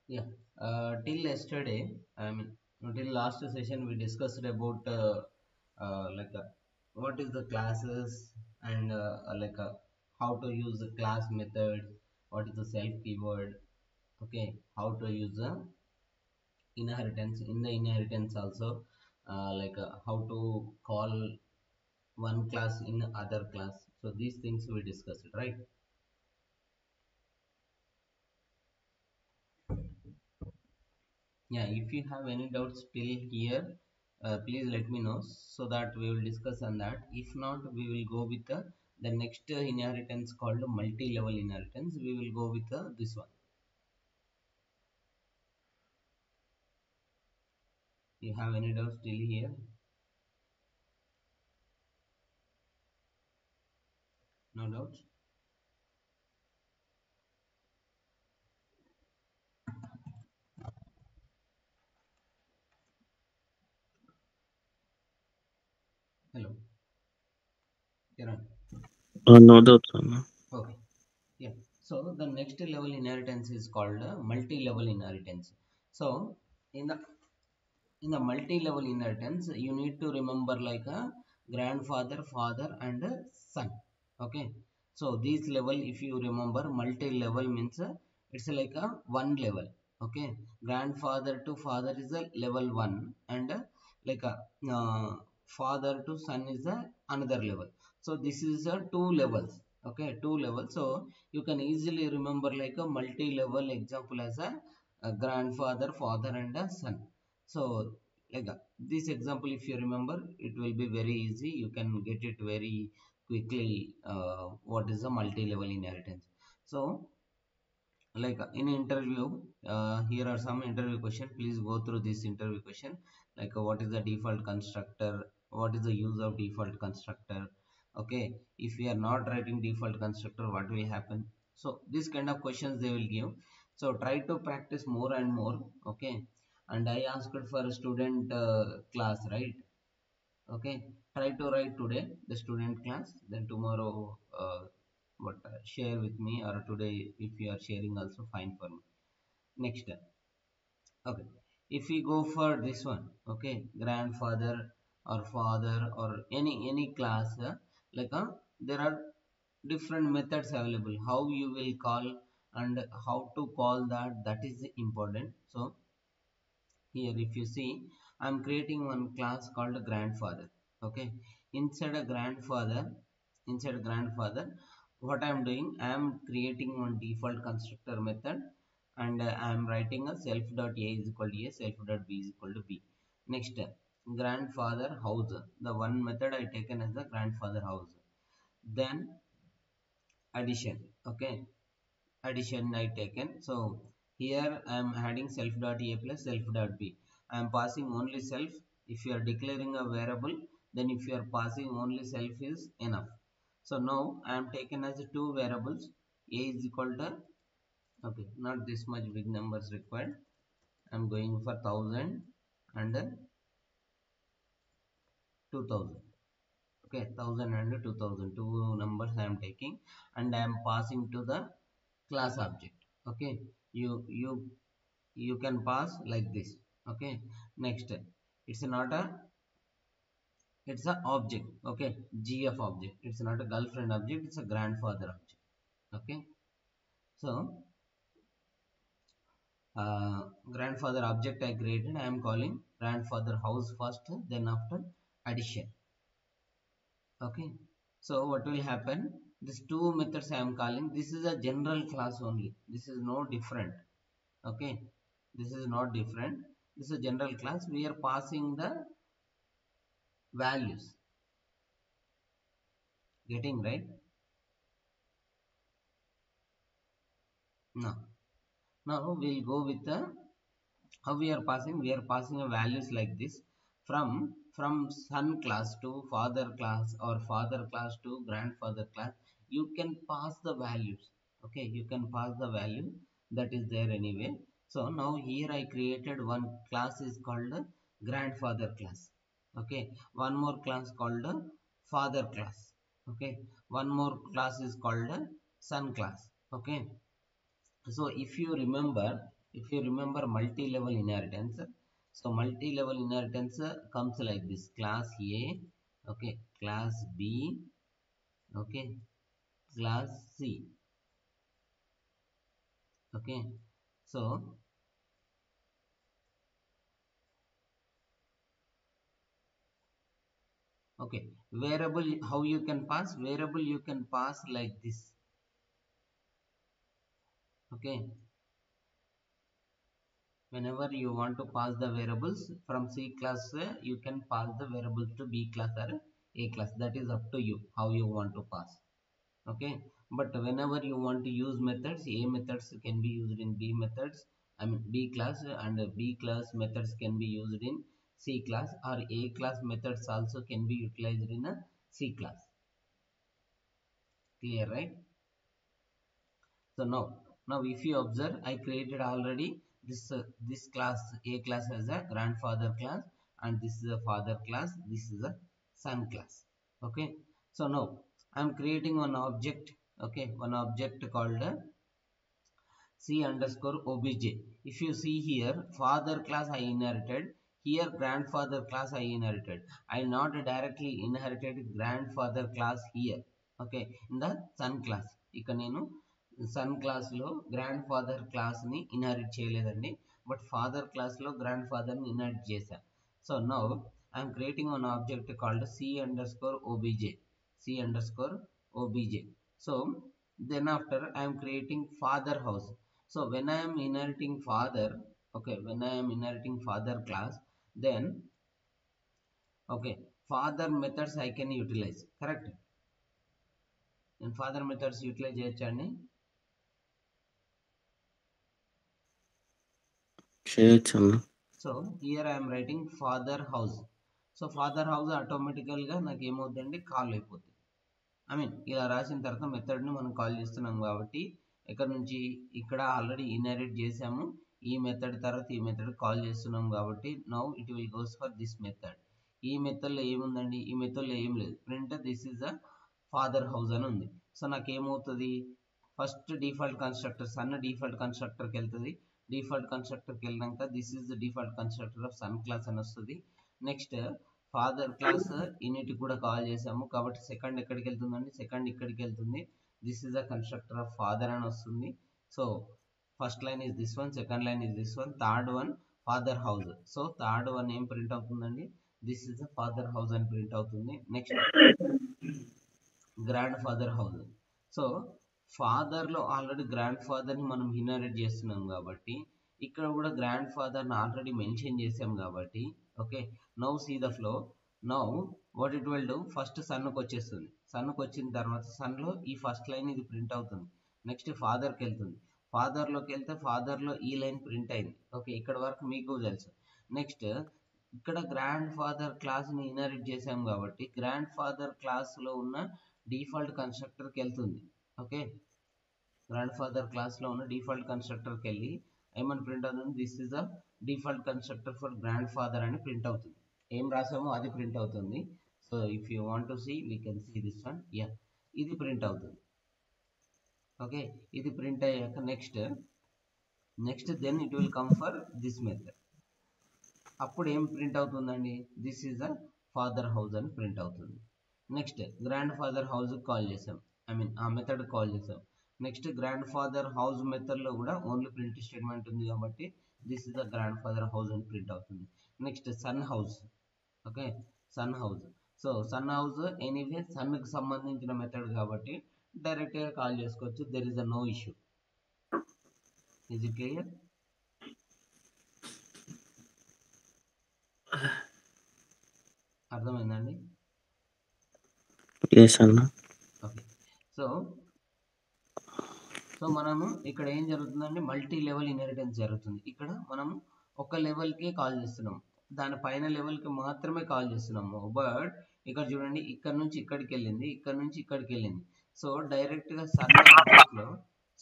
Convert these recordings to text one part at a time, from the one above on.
Yeah. Till yesterday, I mean, till last session, we discussed about what is the classes and how to use the class method, what is the self keyword, okay, how to use the inheritance in the inheritance also, how to call one class in other class. So these things we discussed, right? Yeah, if you have any doubts till here, please let me know so that we will discuss on that. If not, we will go with the next inheritance called multi-level inheritance. We will go with this one. You have any doubts till here? No doubts? Hello, Kiran. No doubt, no. Okay. Yeah. So the next level inheritance is called multi-level inheritance. So in the multi-level inheritance, you need to remember like a grandfather, father, and a son. Okay. So this level, if you remember, multi-level means it's like a one level. Okay. Grandfather to father is a level one, and like a father to son is a another level. So this is a two levels. Okay, two levels. So you can easily remember like a multi-level example as a grandfather, father, and a son. So this example, if you remember, it will be very easy. You can get it very quickly. What is a multi-level inheritance? So in interview, here are some interview question. Please go through this interview question. What is the default constructor? What is the use of default constructor? Okay, if we are not writing default constructor, what will happen? So this kind of questions they will give. So try to practice more and more. Okay, and I asked for a student class, right? Okay, try to write today the student class, then tomorrow share with me, or today if you are sharing also fine for me. Next, okay, if we go for this one, okay, grandfather or father or any class, there are different methods available. How you will call and how to call that is important. So here if you see, I'm creating one class called grandfather. Okay, inside a grandfather, what I'm doing, I'm creating one default constructor method, and I'm writing a self dot a is equal to a, self dot b is equal to b. Next, grandfather house, the one method I taken as the grandfather house. Then addition. Okay, addition I taken. So here I am adding self dot a plus self dot b. I am passing only self. If you are declaring a variable, then if you are passing only self is enough. So now I am taken as two variables. A is equal to, okay, not this much big numbers required. I am going for 1000 and 2000. Okay, 1000 and 2000, two numbers I am taking, and I am passing to the class object. Okay, you can pass like this. Okay, next, it's not a, it's a object. Okay, gf object, it's not a girlfriend object, it's a grandfather object. Okay, so grandfather object I created, I am calling grandfather house first, then after addition. Okay, so what will happen, these two methods I am calling, this is a general class only, this is no different. Okay, this is not different, this is a general class. We are passing the values, getting right? No, now we'll go with the how we are passing. We are passing a values like this, from son class to father class, or father class to grandfather class. You can pass the values. Okay, you can pass the value that is there anyway. So now here I created one class is called a grandfather class. Okay, one more class called a father class. Okay, one more class is called a son class. Okay, so if you remember, if you remember multi-level inheritance, so multi-level inheritance comes like this: class A, okay, class B, okay, class C, okay. So okay, variable, how you can pass variable, you can pass like this, okay. Whenever you want to pass the variables from C class, you can pass the variables to B class or A class. That is up to you how you want to pass, okay. But whenever you want to use methods, A methods can be used in B methods, I mean B class, and B class methods can be used in C class, or A class methods also can be utilized in a C class. Clear, right? So now if you observe, I created already this class A class as a grandfather class, and this is a father class, this is a son class, okay. So now I am creating one object, okay, one object called C underscore obj. If you see here, father class I inherited, here grandfather class I inherited. I not directly inherited grandfather class here, okay, in the son class. ఇక్కడ నేను sun class లో grand father class ని inherit చేయలేదండి, but father class లో grand father ని inherit చేశా. So now I'm creating one object called C underscore obj, C underscore obj. So then after I am creating father house. So when I am inheriting father, okay, when I am inheriting father class, then okay, father methods I can utilize, correct? And father methods utilize చేయొచ్చండి. చేయొచ్చు అన్న. So here I am writing father house. So father house ఆటోమేటికల్ గా నాకు ఏమవుతుందండి, call అయిపోతుంది. I mean ఇలా రాసిన తర్వాత మెథడ్ ని మనం కాల్ చేస్తున్నాం కాబట్టి ఇక్కడ నుంచి ఇక్కడ ఆల్రెడీ ఇన్హెరిట్ చేసాము, ఈ మెథడ్ తర్వాత ఈ మెథడ్ కాల్ చేస్తున్నాం కాబట్టి now it will goes for this method. ఈ మెథడ్ లో ఏముందండి, ఈ మెథడ్ లో ఏం లేదు, print this is a father house అని ఉంది. సో నాకు ఏమవుతుంది, first default constructor son default కన్స్ట్రక్టర్కి వెళ్తుంది, డిఫాల్ట్ కన్స్ట్రక్టర్కి వెళ్ళినాక this is the default constructor of son class అని వస్తుంది. నెక్స్ట్ ఫాదర్ క్లాస్ ఇనిట్ కూడా కాల్ చేసాము కాబట్టి సెకండ్ ఎక్కడికి వెళ్తుందండి, సెకండ్ ఇక్కడికి వెళ్తుంది, this is the constructor of father అని వస్తుంది. So first line is this one, second line is this one, third one father house. So third one ఏం ప్రింట్ అవుతుందండి, this is the father house అని print అవుతుంది. Next grandfather house. So father లో already grandfather ని మనం inherit చేస్తున్నాం కాబట్టి ఇక్కడ కూడా గ్రాండ్ ఫాదర్ ని ఆల్రెడీ మెన్షన్ చేసాం కాబట్టి okay. Now see the flow. Now what it will do, first సన్కి వచ్చేస్తుంది, సన్కి వచ్చిన తర్వాత సన్ లో ఈ ఫస్ట్ లైన్ ఇది ప్రింట్ అవుతుంది. నెక్స్ట్ ఫాదర్కి వెళ్తుంది, ఫాదర్ లోకి వెళ్తే ఫాదర్ లో ఈ లైన్ ప్రింట్ అయింది, ఓకే, ఇక్కడ వరకు మీకు తెలుసు. నెక్స్ట్ ఇక్కడ గ్రాండ్ ఫాదర్ క్లాస్ ని ఇన్హెరిట్ చేసాం కాబట్టి గ్రాండ్ ఫాదర్ క్లాస్ లో ఉన్న డిఫాల్ట్ కన్స్ట్రక్టర్కి వెళ్తుంది, ఓకే. గ్రాండ్ ఫాదర్ క్లాస్ లో ఉన్న డిఫాల్ట్ కన్స్ట్రక్టర్కి వెళ్ళి ఏమని ప్రింట్ అవుతుంది, this is the default constructor for grandfather అని ప్రింట్ అవుతుంది. ఏం రాసామో అది ప్రింట్ అవుతుంది. So if you want to see we can see this one, ya, ఇది ప్రింట్ అవుతుంది, ఓకే. ఇది ప్రింట్ అయ్యాక next then it will come for this method. అప్పుడు ఏం ప్రింట్ అవుతుందండి, this is the father house అని ప్రింట్ అవుతుంది. Next grandfather house call చేసాం, ఐ మీన్ ఆ మెథడ్ కాల్ చేసాం. Next grandfather house method లో కూడా ఓన్లీ ప్రింట్ స్టేట్మెంట్ ఉంది కాబట్టి this is the grandfather house అని ప్రింట్ అవుతుంది. Next son house, okay, son house. So son house anyway son కి సంబంధించిన మెథడ్ కాబట్టి డైరెక్ట్ గా కాల్ చేసుకోవచ్చు, there is a no issue. Is it clear? అర్థమైందండి? ఎస్ అన్న. ఓకే. సో మనము ఇక్కడ ఏం జరుగుతుందంటే మల్టీ లెవెల్ ఇన్హెరిటెన్స్ జరుగుతుంది. ఇక్కడ మనం ఒక లెవెల్కి కాల్ చేస్తున్నాం, దాని పైన లెవెల్కి మాత్రమే కాల్ చేస్తున్నాము. బట్ ఇక్కడ చూడండి, ఇక్కడ నుంచి ఇక్కడికి వెళ్ళింది, ఇక్కడ నుంచి ఇక్కడికి వెళ్ళింది. సో డైరెక్ట్గా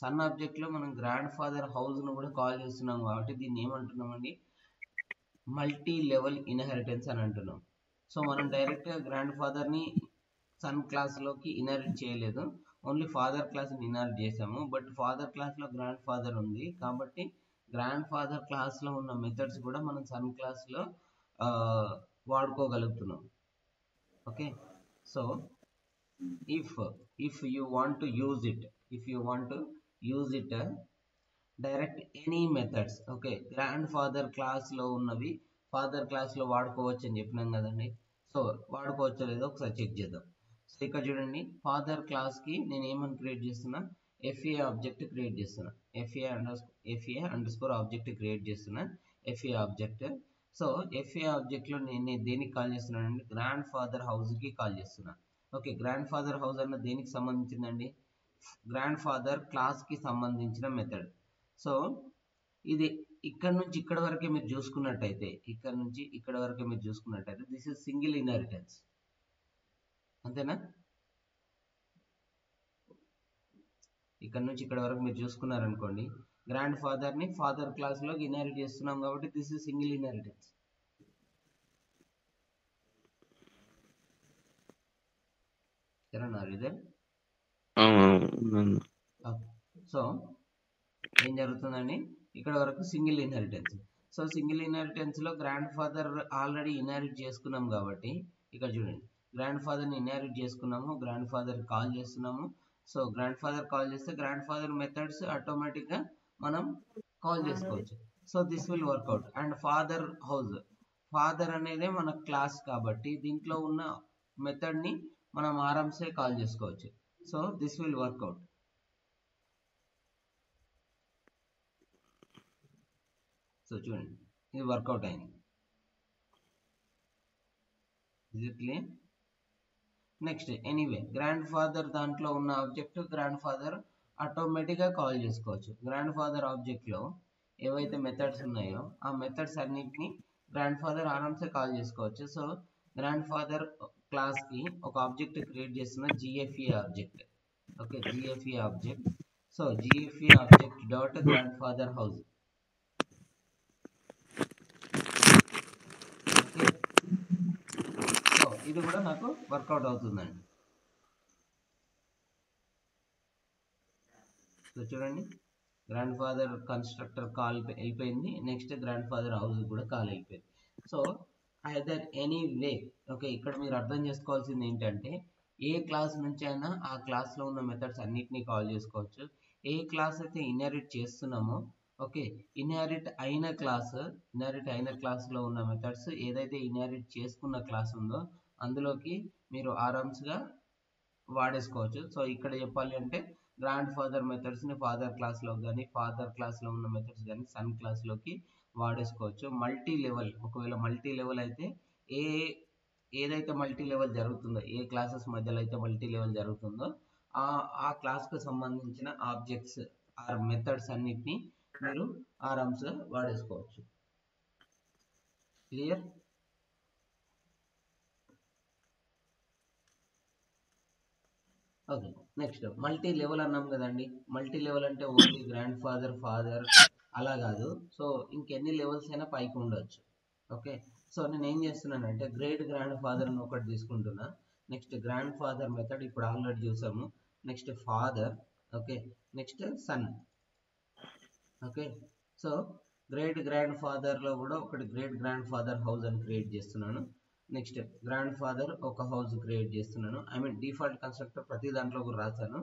సన్ ఆబ్జెక్ట్లో మనం గ్రాండ్ ఫాదర్ హౌస్ను కూడా కాల్ చేస్తున్నాం కాబట్టి దీన్ని ఏమంటున్నామండి, మల్టీ లెవెల్ ఇన్హెరిటెన్స్ అని అంటున్నాం. సో మనం డైరెక్ట్గా గ్రాండ్ ఫాదర్ని సన్ క్లాస్లోకి ఇన్హెరిట్ చేయలేదు, ఓన్లీ ఫాదర్ క్లాస్ని ఇన్హెరిట్ చేసాము. బట్ ఫాదర్ క్లాస్లో గ్రాండ్ ఫాదర్ ఉంది కాబట్టి గ్రాండ్ ఫాదర్ క్లాస్లో ఉన్న మెథడ్స్ కూడా మనం సన్ క్లాస్లో వాడుకోగలుగుతున్నాం. Okay, so if you want to use it, if you want to use it direct any methods. Okay, grand father క్లాస్లో ఉన్నవి ఫాదర్ క్లాస్లో వాడుకోవచ్చు అని చెప్పినాం కదండి. సో వాడుకోవచ్చో లేదో ఒకసారి చెక్ చేద్దాం. సో ఇక్కడ చూడండి, ఫాదర్ క్లాస్కి నేను ఏమని క్రియేట్ చేస్తున్నా, ఎఫ్ఏ ఆబ్జెక్ట్ క్రియేట్ చేస్తున్నా. FA under score object create చేస్తున్నా, ఎఫ్ఏ ఆబ్జెక్ట్. సో ఎఫ్ఏ ఆబ్జెక్ట్లో నేను దేనికి కాల్ చేస్తున్నానండి, గ్రాండ్ ఫాదర్ హౌస్కి కాల్ చేస్తున్నా. ఓకే, గ్రాండ్ ఫాదర్ హౌస్ అన్న దేనికి సంబంధించిందండి, గ్రాండ్ ఫాదర్ క్లాస్కి సంబంధించిన మెథడ్. సో ఇది ఇక్కడ నుంచి ఇక్కడ వరకే మీరు చూసుకున్నట్టయితే, ఇక్కడ నుంచి ఇక్కడ వరకే మీరు చూసుకున్నట్టయితే దిస్ ఇస్ సింగిల్ ఇన్హెరిటెన్స్. అంతేనా? ఇక్కడ నుంచి ఇక్కడ వరకు మీరు చూసుకున్నారనుకోండి, గ్రాండ్ ఫాదర్ని ఫాదర్ క్లాస్లోకి ఇన్హెరిట్ చేస్తున్నాం కాబట్టి దిస్ ఇస్ సింగిల్ ఇన్హెరిటెన్స్. సరేనా? ఇదే. సో ఏం జరుగుతుందండి, ఇక్కడ వరకు సింగిల్ ఇన్హెరిటెన్స్. సో సింగిల్ ఇన్హెరిటెన్స్లో గ్రాండ్ ఫాదర్ ఆల్రెడీ ఇన్హెరిట్ చేసుకున్నాం కాబట్టి ఇక్కడ చూడండి, గ్రాండ్ ఫాదర్ని ఇన్హెరిట్ చేసుకున్నాము, గ్రాండ్ ఫాదర్ కాల్ చేస్తున్నాము. సో గ్రాండ్ ఫాదర్ కాల్ చేస్తే గ్రాండ్ ఫాదర్ మెథడ్స్ ఆటోమేటిక్గా మనం కాల్ చేసుకోవచ్చు. So this will work out. And father house, father అనేదే మన క్లాస్ కాబట్టి దీంట్లో ఉన్న మెథడ్ని మనం ఆరామ్సే కాల్ చేసుకోవచ్చు. So this will work out. So చూడండి, ఇది వర్కౌట్ అయింది. Is it clear? Next anyway grand father దాంట్లో ఉన్న ఆబ్జెక్ట్ గ్రాండ్ ఫాదర్ ఆటోమేటిక్గా కాల్ చేసుకోవచ్చు. గ్రాండ్ ఫాదర్ ఆబ్జెక్ట్లో ఏవైతే మెథడ్స్ ఉన్నాయో ఆ మెథడ్స్ అన్నిటిని గ్రాండ్ ఫాదర్ ఆరామ్సే కాల్ చేసుకోవచ్చు. సో గ్రాండ్ ఫాదర్ క్లాస్కి ఒక ఆబ్జెక్ట్ క్రియేట్ చేస్తున్న G F E object. Okay, G F E object. So G F E object dot grand father house. ఇది కూడా నాకు వర్కౌట్ అవుతుందండి. సో చూడండి, గ్రాండ్ ఫాదర్ కన్స్ట్రక్టర్ కాల్ అయిపోయింది, నెక్స్ట్ గ్రాండ్ ఫాదర్ హౌస్ కూడా కాల్ అయిపోయింది. So either any way. Okay, ఇక్కడ మీరు అర్థం చేసుకోవాల్సింది ఏంటంటే ఏ క్లాస్ నుంచి అయినా ఆ క్లాస్లో ఉన్న మెథడ్స్ అన్నిటినీ కాల్ చేసుకోవచ్చు. ఏ క్లాస్ అయితే ఇన్హెరిట్ చేస్తున్నామో, ఓకే, ఇన్హెరిట్ అయిన క్లాస్లో ఉన్న మెథడ్స్ ఏదైతే ఇన్హెరిట్ చేసుకున్న క్లాస్ ఉందో అందులోకి మీరు ఆరామ్స్గా వాడేసుకోవచ్చు. సో ఇక్కడ చెప్పాలి అంటే గ్రాండ్ ఫాదర్ మెథడ్స్ని ఫాదర్ క్లాస్లో కానీ ఫాదర్ క్లాస్లో ఉన్న మెథడ్స్ కానీ సన్ క్లాస్లోకి వాడేసుకోవచ్చు. మల్టీ లెవెల్, ఒకవేళ మల్టీ లెవెల్ అయితే ఏదైతే మల్టీ లెవెల్ జరుగుతుందో, ఏ క్లాసెస్ మధ్యలో అయితే మల్టీ లెవెల్ జరుగుతుందో ఆ క్లాస్కు సంబంధించిన ఆబ్జెక్ట్స్ ఆర్ మెథడ్స్ అన్నిటినీ మీరు ఆరామ్స్గా వాడేసుకోవచ్చు. Clear? Okay, next multi level అన్నాం కదండి. మల్టీ లెవెల్ అంటే ఓన్లీ గ్రాండ్ ఫాదర్ ఫాదర్ అలా కాదు. సో ఇంకెన్ని లెవెల్స్ అయినా పైకి ఉండొచ్చు. ఓకే, సో నేను ఏం చేస్తున్నానంటే గ్రేట్ గ్రాండ్ ఫాదర్ అని ఒకటి తీసుకుంటున్నా. నెక్స్ట్ గ్రాండ్ ఫాదర్ మెథడ్ ఇప్పుడు ఆల్రెడీ చూసాము. Next father, okay, next son. Okay, so great గ్రాండ్ ఫాదర్లో కూడా ఒకటి గ్రేట్ గ్రాండ్ ఫాదర్ హౌస్ అని క్రియేట్ చేస్తున్నాను. నెక్స్ట్ గ్రాండ్ ఫాదర్ ఒక హౌస్ క్రియేట్ చేస్తున్నాను. ఐ మీన్ డిఫాల్ట్ కన్స్ట్రక్టర్ ప్రతి దాంట్లో కూడా రాశాను.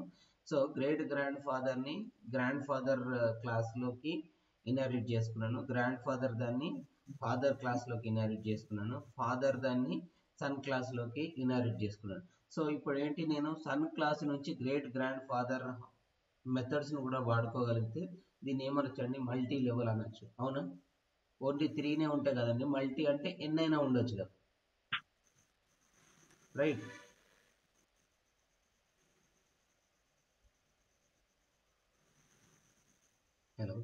సో గ్రేట్ గ్రాండ్ ఫాదర్ని గ్రాండ్ ఫాదర్ క్లాస్లోకి ఇన్హెరిట్ చేసుకున్నాను. గ్రాండ్ ఫాదర్ దాన్ని ఫాదర్ క్లాస్లోకి ఇన్హెరిట్ చేసుకున్నాను. ఫాదర్ దాన్ని సన్ క్లాస్లోకి ఇన్హెరిట్ చేసుకున్నాను. సో ఇప్పుడు ఏంటి, నేను సన్ క్లాస్ నుంచి గ్రేట్ గ్రాండ్ ఫాదర్ మెథడ్స్ను కూడా వాడుకోగలిగితే దీన్ని ఏమనొచ్చండి, మల్టీ లెవెల్ అనొచ్చు. అవునా? ఓన్లీ 3నే ఉంటాయి కదండి, మల్టీ అంటే ఎన్నైనా ఉండొచ్చు కదా, రైట్? హలో,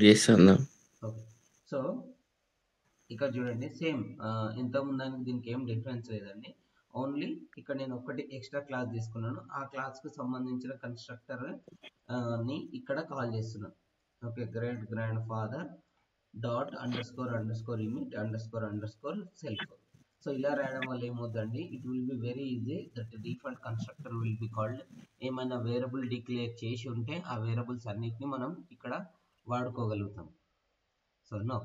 చేస్తాను. ఓకే. సో ఇక్కడ చూడండి, సేమ్ ఇంతకుముందు దానికి దీనికి ఏం డిఫరెన్స్ లేదండి. ఓన్లీ ఇక్కడ నేను ఒకటి ఎక్స్ట్రా క్లాస్ తీసుకున్నాను. ఆ క్లాస్కి సంబంధించిన కన్స్ట్రక్టర్ ని ఇక్కడ కాల్ చేస్తున్నాను. Okay, great grandfather dot underscore init underscore self. So ఇలా రాయడం వల్ల ఏమవుతుందండి, it will be very easy that default constructor will be called. ఏమైనా వేరియబుల్ డిక్లేర్ చేసి ఉంటే ఆ వేరియబుల్స్ అన్నిటిని మనం ఇక్కడ వాడుకోగలుగుతాం. So no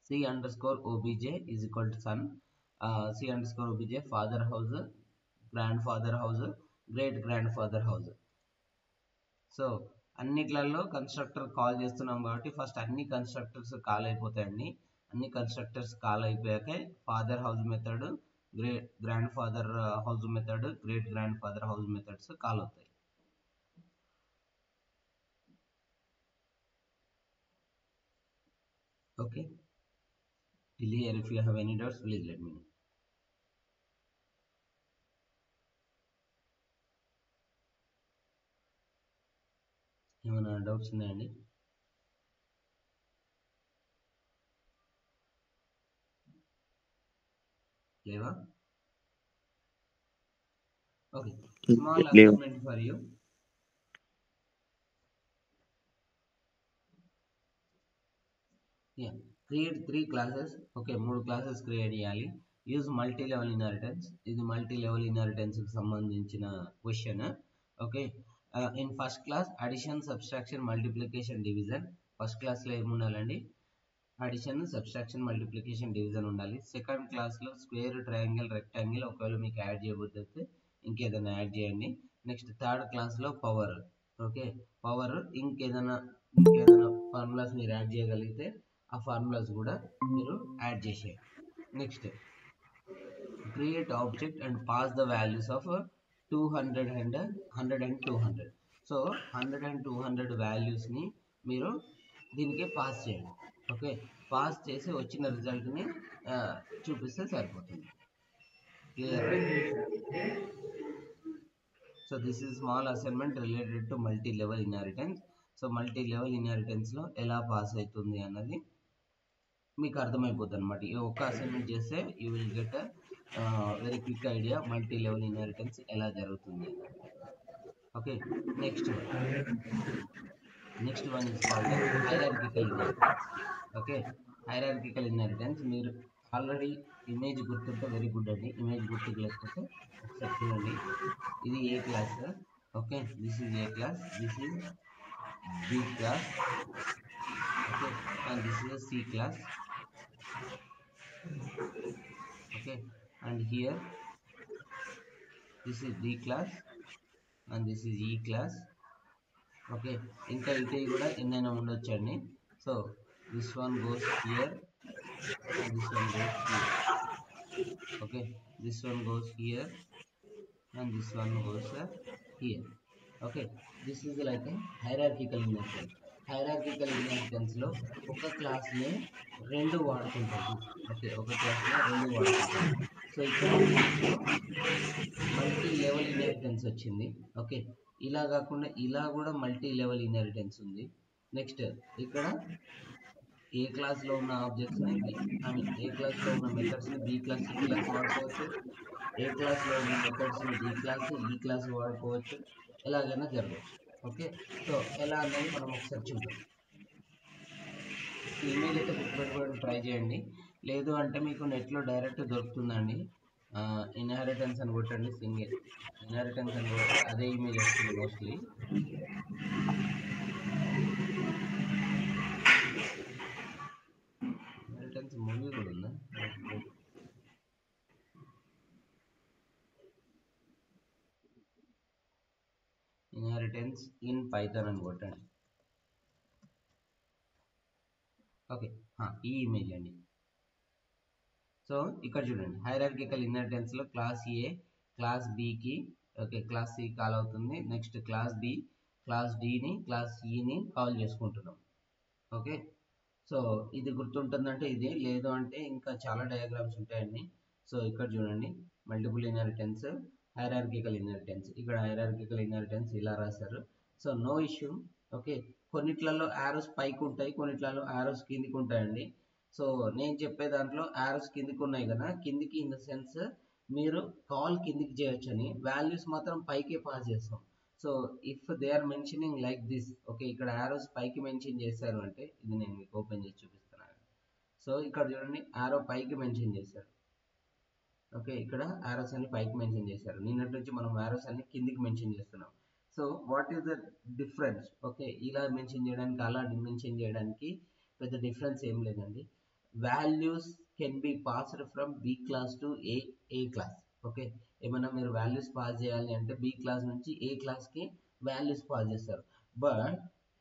C underscore obj is equal to son, C underscore obj father house, grandfather house, great grandfather house. So అన్నిట్లలో constructor call చేస్తున్నాం కాబట్టి ఫస్ట్ అన్ని కన్స్ట్రక్టర్స్ కాల్ అయిపోతాయండి. అన్ని కన్స్ట్రక్టర్స్ కాల్ అయిపోయాక father house method, grandfather house method, great grandfather house methods call అవుతాయి. Okay, till here if you have any doubts please let me know. ఏమైనా doubts ఉన్నాయండి? లేవా? Okay, small assignment for you. Create 3 classes. Okay, 3 classes create చేయాలి. Use multi level inheritance. ఇది multi level inheritance కి సంబంధించిన question. Okay, in first class addition, subtraction, multiplication, division. First క్లాస్లో ఏముండాలండి? Addition, subtraction, multiplication, division ఉండాలి. Second క్లాస్లో square, triangle, rectangle, ఒకవేళ మీకు యాడ్ చేయబోతే ఇంకేదైనా యాడ్ చేయండి. నెక్స్ట్ థర్డ్ క్లాస్లో పవర్. ఓకే, పవర్ ఇంకేదైనా ఫార్ములాస్ మీరు యాడ్ చేయగలిగితే ఆ ఫార్ములాస్ కూడా మీరు యాడ్ చేసేయండి. Next create object and pass the values of 200 and 100 and 200. So 100 and 200 వాల్యూస్ని మీరు దీనికి పాస్ చేయండి. ఓకే, పాస్ చేసి వచ్చిన రిజల్ట్ని చూపిస్తే సరిపోతుంది. Clear? So this is small assignment related to multi level inheritance. So multi level ఇన్హెరిటెన్స్లో ఎలా పాస్ అవుతుంది అన్నది మీకు అర్థమైపోతుంది అనమాట. ఈ ఒక్క అసైన్మెంట్ చేస్తే you will get very quick idea multi level inheritance ఎలా జరుగుతుంది అన్నది. Okay, next one is called hierarchical inheritance. Okay, hierarchical inheritance మీరు ఆల్రెడీ ఇమేజ్ గుర్తుంటే వెరీ గుడ్ అండి. ఇమేజ్ గుర్తుకు లేకపోతే ఒకసారి చూడండి. ఇది A class? Okay, this is A class, this is B class. Okay, and this is C class. Okay, and here this is D class and this is E class. Okay, ఇంకా ఇటే కూడా ఎన్నైనా ఉండొచ్చండి. So this one goes here and this one goes here. Okay, this one goes here and this one goes here. Okay, this is like a hierarchical inheritance. Hierarchical inheritance లో ఒక class ని రెండు వాడుకుంటారు. ఓకే, ఒక class ని రెండు వాడుకుంటారు. So ఇక్కడ మల్టీ లెవెల్ ఇన్హెరిటెన్స్ వచ్చింది. ఓకే, ఇలా కాకుండా ఇలా కూడా మల్టీ లెవెల్ ఇన్హెరిటెన్స్ ఉంది. నెక్స్ట్ ఇక్కడ ఏ క్లాస్ లో ఉన్న ఆబ్జెక్ట్స్ ని ఏ క్లాస్ లో ఉన్న మెథడ్స్ ని బి క్లాస్, సి క్లాస్ వాడుకోవచ్చు. ఏ క్లాస్ లో ఉన్న మెథడ్స్ ని డి క్లాస్, ఈ క్లాస్ వాడుకోవచ్చు. ఎలాగైనా జరగవచ్చు. ఓకే, సో ఎలా అనేది మనం ఒకసారి చూద్దాం. ఇమేజ్ అయితే గుర్తుపెట్టుకోవడానికి ట్రై చేయండి. లేదు అంటే మీకు నెట్లో డైరెక్ట్ దొరుకుతుందండి. ఇన్హెరిటెన్స్ అని కొట్టండి, సింగిల్ ఇన్హెరిటెన్స్ అని కొడితే అదే ఇమేజ్ వస్తుంది మోస్ట్లీ. ఇన్హెరిటెన్స్ మూవీ కూడా ఉందా? ఇన్హెరిటెన్స్ ఇన్ పైథాన్ అని కొట్టండి. ఓకే, ఈ ఇమేజ్ అండి. సో ఇక్కడ చూడండి, హైరార్కికల్ ఇన్హెరిటెన్స్ లో క్లాస్ ఏ క్లాస్ బికి, ఓకే, క్లాస్ సి కాల్ అవుతుంది. నెక్స్ట్ క్లాస్ బి క్లాస్ డిని, క్లాస్ ఈని కాల్ చేసుకుంటున్నాం. ఓకే, సో ఇది గుర్తుంటుందంటే ఇది, లేదు అంటే ఇంకా చాలా డయాగ్రామ్స్ ఉంటాయండి. సో ఇక్కడ చూడండి, మల్టిపుల్ ఇన్హెరిటెన్స్, హైరార్కికల్ ఇన్హెరిటెన్స్. ఇక్కడ హైరార్కికల్ ఇన్హెరిటెన్స్ ఇలా రాశారు. So no issue. ఓకే, కొన్నిట్లలో యారోస్ పైకి ఉంటాయి, కొన్నిట్లలో యారోస్ కిందికి ఉంటాయండి. సో నేను చెప్పే దాంట్లో యారోస్ కిందికి ఉన్నాయి కదా, కిందికి ఇన్ ద సెన్స్ మీరు కాల్ కిందికి చేయొచ్చని, వాల్యూస్ మాత్రం పైకే పాస్ చేస్తాం. So if they are mentioning like this, okay, ఇక్కడ యారోస్ పైకి మెన్షన్ చేశారు అంటే, ఇది నేను మీకు ఓపెన్ చేసి చూపిస్తున్నాను. సో ఇక్కడ చూడండి, యారో పైకి మెన్షన్ చేశారు. ఓకే, ఇక్కడ యారోస్ అన్ని పైకి మెన్షన్ చేశారు. నిన్నటి నుంచి మనం యారోస్ అన్ని కిందికి మెన్షన్ చేస్తున్నాం. So what is the difference? Okay, ఇలా మెన్షన్ చేయడానికి అలా మెన్షన్ చేయడానికి పెద్ద డిఫరెన్స్ ఏం లేదండి. Values can be passed from B class to A class. Okay, ఏమన్నా మీరు వాల్యూస్ పాస్ చేయాలి అంటే బి క్లాస్ నుంచి ఏ క్లాస్కి వాల్యూస్ పాస్ చేస్తారు.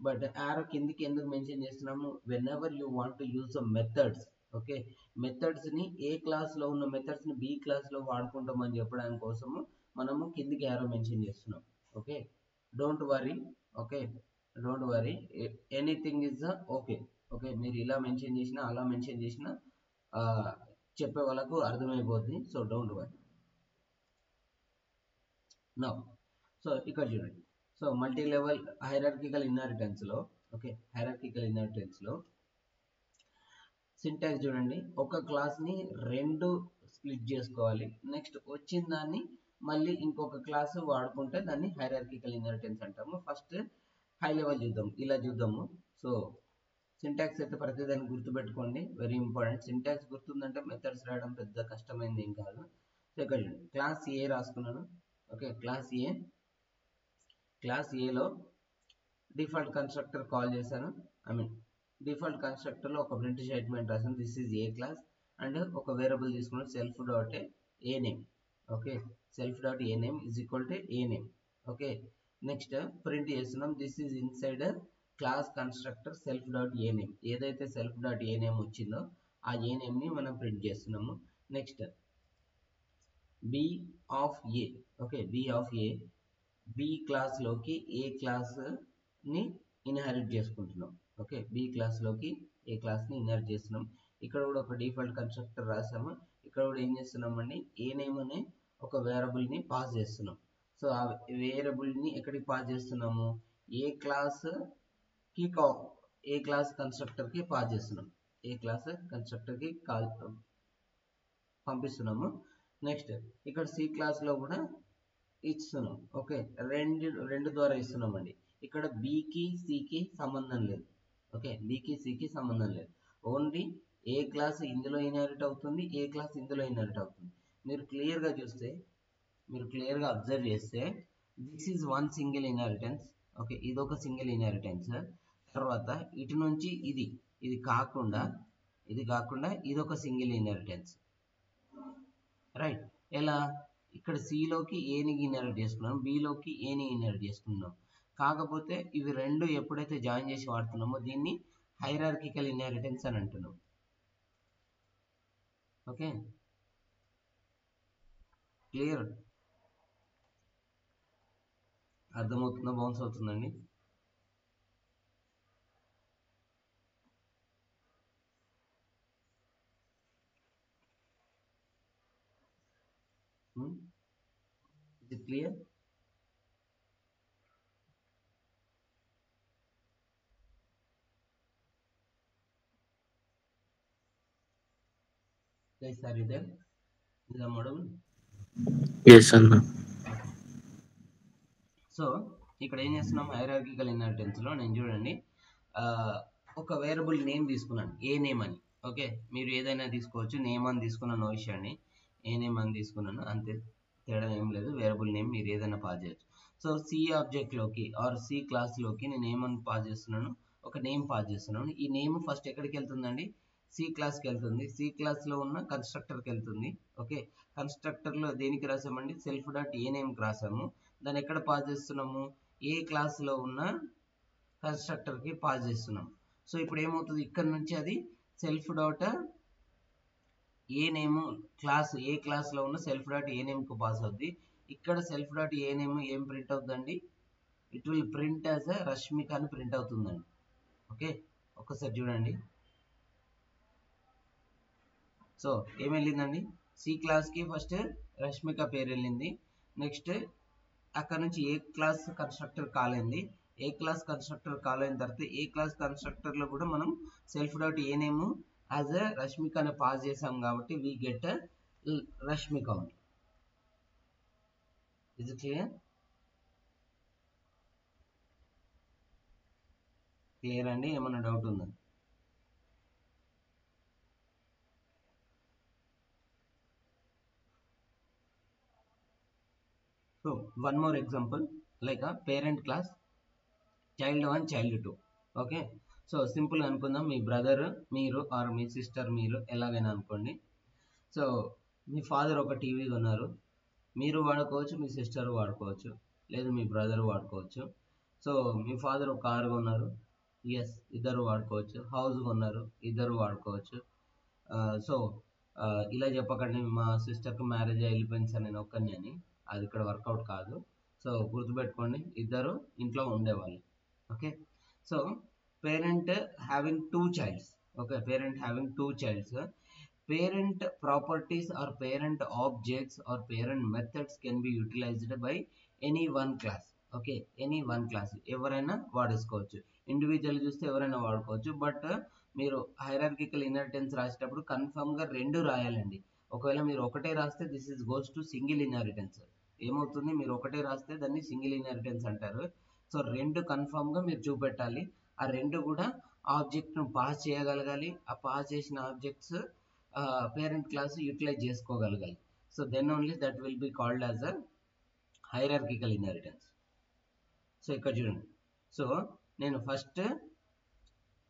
బట్ ఆరో కిందికి ఎందుకు మెన్షన్ చేస్తున్నాము? Whenever you want to use the methods. Okay, మెథడ్స్ని ఏ క్లాస్లో ఉన్న మెథడ్స్ని బి క్లాస్లో వాడుకుంటామని చెప్పడానికి కోసము మనము కిందికి ఆరో మెన్షన్ చేస్తున్నాం. Okay, don't worry. Okay, don't worry, anything is okay. Okay, మీరు ఇలా మెన్షన్ చేసినా అలా మెన్షన్ చేసినా చెప్పే వాళ్ళకు అర్థమైపోద్ది. So don't worry. No, so ఇక్కడ చూడండి. సో మల్టీ లెవెల్ హైరార్కికల్ ఇన్హెరిటెన్స్లో, ఓకే, హైరార్కికల్ ఇన్హెరిటెన్స్లో సింటాక్స్ చూడండి. ఒక క్లాస్ని రెండు స్ప్లిట్ చేసుకోవాలి, నెక్స్ట్ వచ్చిన దాన్ని మళ్ళీ ఇంకొక క్లాస్ వాడుకుంటే దాన్ని హైరార్కికల్ ఇన్హెరిటెన్స్ అంటాము. ఫస్ట్ హై లెవెల్ చూద్దాం, ఇలా చూద్దాము. సో సింటాక్స్ అయితే ప్రతిదాన్ని గుర్తుపెట్టుకోండి, వెరీ ఇంపార్టెంట్. సింటాక్స్ గుర్తుందంటే మెథడ్స్ రాయడం పెద్ద కష్టమైంది ఏం కాదు. సో ఇక్కడ చూడండి, క్లాస్ ఏ రాసుకున్నాను. ఓకే, క్లాస్ ఏలో డిఫాల్ట్ కన్స్ట్రక్టర్ కాల్ చేశాను. ఐ మీన్ డిఫాల్ట్ కన్స్ట్రక్టర్లో ఒక ప్రింట్ స్టేట్మెంట్ రాసాను, this is A class. And ఒక వేరియబుల్ తీసుకున్నాను, self dot A name. Okay, self dot A name is equal to A name. Okay, next print చేస్తున్నాం, this is inside class constructor self dot A name. ఏదైతే self dot A name వచ్చిందో ఆ A నేమ్ని మనం print చేస్తున్నాము. Next B of A. Okay, B of A, B క్లాస్లోకి A క్లాస్ని inherit చేసుకుంటున్నాం. ఓకే, బి క్లాస్లోకి ఏ క్లాస్ని ఇన్హెరిట్ చేస్తున్నాం. ఇక్కడ కూడా ఒక డిఫాల్ట్ కన్స్ట్రక్టర్ రాసాము. ఇక్కడ కూడా ఏం చేస్తున్నామండి, ఏ నేమ్ అనే ఒక వేరియబుల్ని పాస్ చేస్తున్నాం. సో ఆ వేరియబుల్ని ఎక్కడికి పాస్ చేస్తున్నాము? ఏ క్లాస్కి ఏ క్లాస్ కన్స్ట్రక్టర్కి పాస్ చేస్తున్నాం, ఏ క్లాస్ కన్స్ట్రక్టర్కి పంపిస్తున్నాము. నెక్స్ట్ ఇక్కడ సి క్లాస్లో కూడా ఇస్తున్నాం. ఓకే, రెండు ద్వారా ఇస్తున్నామండి. ఇక్కడ బికి సికి సంబంధం లేదు. ఓకే, బికి సికి సంబంధం లేదు, ఓన్లీ ఏ క్లాస్ ఇందులో ఇన్హెరిట్ అవుతుంది, ఏ క్లాస్ ఇందులో ఇన్హెరిట్ అవుతుంది. మీరు క్లియర్గా చూస్తే, మీరు క్లియర్గా అబ్జర్వ్ చేస్తే this is one single inheritance. Okay, ఇది ఒక సింగిల్ ఇన్హెరిటెన్స్. తర్వాత ఇటు నుంచి ఇది కాకుండా ఇది ఒక సింగిల్ ఇన్హెరిటెన్స్. రైట్, ఎలా? ఇక్కడ సిలోకి ఏని ఇన్హెరిట్ చేసుకున్నాం, బిలోకి ఏని ఇన్హెరిట్ చేసుకున్నాం. కాకపోతే ఇవి రెండు ఎప్పుడైతే జాయిన్ చేసి వాడుతున్నామో దీన్ని హైరార్కికల్ ఇన్హెరిటెన్స్ అని అంటున్నాం. Okay, clear? అర్థమవుతుందా? బౌన్స్ అవుతుందండి? ఇది clear? Guys, are you there? Is the model? Yes అన్న. సో ఇక్కడ ఏం చేస్తున్నాం, హైరార్కికల్ ఇన్హెరిటెన్స్లో నేను చూడండి ఒక వేరియబుల్ నేమ్ తీసుకున్నాను, ఏ నేమ్ అని. ఓకే, మీరు ఏదైనా తీసుకోవచ్చు, నేమ్ అని తీసుకున్నాను, నో ఇష్యూ అండి. ఏ నేమ్ అని తీసుకున్నాను, అంతే, తేడా ఏం లేదు. వేరియబుల్ నేమ్ మీరు ఏదైనా పాస్ చేయొచ్చు. సో సి ఆబ్జెక్ట్లోకి ఆర్ సి క్లాస్లోకి నేను ఏమని పాస్ చేస్తున్నాను, ఒక నేమ్ పాస్ చేస్తున్నాను. ఈ నేమ్ ఫస్ట్ ఎక్కడికి వెళ్తుందండి? సి క్లాస్కి వెళ్తుంది. సి క్లాస్లో ఉన్న కన్స్ట్రక్టర్కి వెళ్తుంది. ఓకే, కన్స్ట్రక్టర్లో దేనికి రాసామండి? సెల్ఫ్ డాట్ ఏ నేమ్కి రాసాము. దాన్ని ఎక్కడ పాస్ చేస్తున్నాము? ఏ క్లాస్లో ఉన్న కన్స్ట్రక్టర్కి పాస్ చేస్తున్నాం. సో ఇప్పుడు ఏమవుతుంది, ఇక్కడ నుంచి అది self dot A name class, ఏ క్లాస్లో ఉన్న సెల్ఫ్ డాట్ ఏ నేమ్కి పాస్ అవుద్ది. ఇక్కడ సెల్ఫ్ డాట్ ఏ నేమ్ ఏం ప్రింట్ అవుతుందండి? It will print as a Rashmika అని ప్రింట్ అవుతుందండి. ఓకే, ఒక్కసారి చూడండి. సో ఏం వెళ్ళిందండి, సి క్లాస్కి ఫస్ట్ రష్మిక పేరు వెళ్ళింది. నెక్స్ట్ అక్కడ నుంచి ఏ క్లాస్ కన్స్ట్రక్టర్ కాలింది. ఏ క్లాస్ కన్స్ట్రక్టర్ కాల్ అయిన తర్వాత ఏ క్లాస్ కన్స్ట్రక్టర్లో కూడా మనం self dot A name as a Rashmika అని పాస్ చేసాం కాబట్టి వీ గెట్ రష్మిక ఉంది. ఇది క్లియర్? క్లియర్ అండి? ఏమన్నా డౌట్ ఉందా? So one more example. Like parent class, child 1, child 2. Okay, so simple అనుకుందాం, మీ బ్రదర్ మీరు ఆర్ మీ సిస్టర్ మీరు ఎలాగైనా అనుకోండి. సో మీ ఫాదర్ ఒక టీవీ కొన్నారు, మీరు వాడుకోవచ్చు, మీ సిస్టర్ వాడుకోవచ్చు, లేదు మీ బ్రదర్ వాడుకోవచ్చు. సో మీ ఫాదర్ ఒక కారు కొన్నారు, ఎస్ ఇద్దరు వాడుకోవచ్చు. హౌస్ కొన్నారు, ఇద్దరు వాడుకోవచ్చు. సో ఇలా చెప్పకండి మా సిస్టర్కి మ్యారేజ్ వెళ్ళిపోయింది సార్ నేను ఒక్కరిని అని, అది ఇక్కడ వర్కౌట్ కాదు. సో గుర్తుపెట్టుకోండి, ఇద్దరు ఇంట్లో ఉండేవాళ్ళు. Okay, so parent having 2 childs. Okay, parent having 2 childs. Parent properties or parent objects or parent methods can be utilized by any one class. Okay, any one class ఎవరైనా వాడేసుకోవచ్చు. ఇండివిజువల్ చూస్తే ఎవరైనా వాడుకోవచ్చు. But మీరు hierarchical inheritance రాసేటప్పుడు కన్ఫర్మ్గా 2 రాయాలండి. ఒకవేళ మీరు ఒకటే రాస్తే this is goes to single inheritance. ఏమవుతుంది, మీరు ఒకటే రాస్తే దాన్ని సింగిల్ ఇన్హెరిటెన్స్ అంటారు. సో 2 కన్ఫర్మ్గా మీరు చూపెట్టాలి. ఆ 2 కూడా ఆబ్జెక్ట్ను పాస్ చేయగలగాలి. ఆ పాస్ చేసిన ఆబ్జెక్ట్స్ పేరెంట్ క్లాస్ యూటిలైజ్ చేసుకోగలగాలి. So then only that will be called as a hierarchical inheritance. So ఇక్కడ చూడండి, సో నేను ఫస్ట్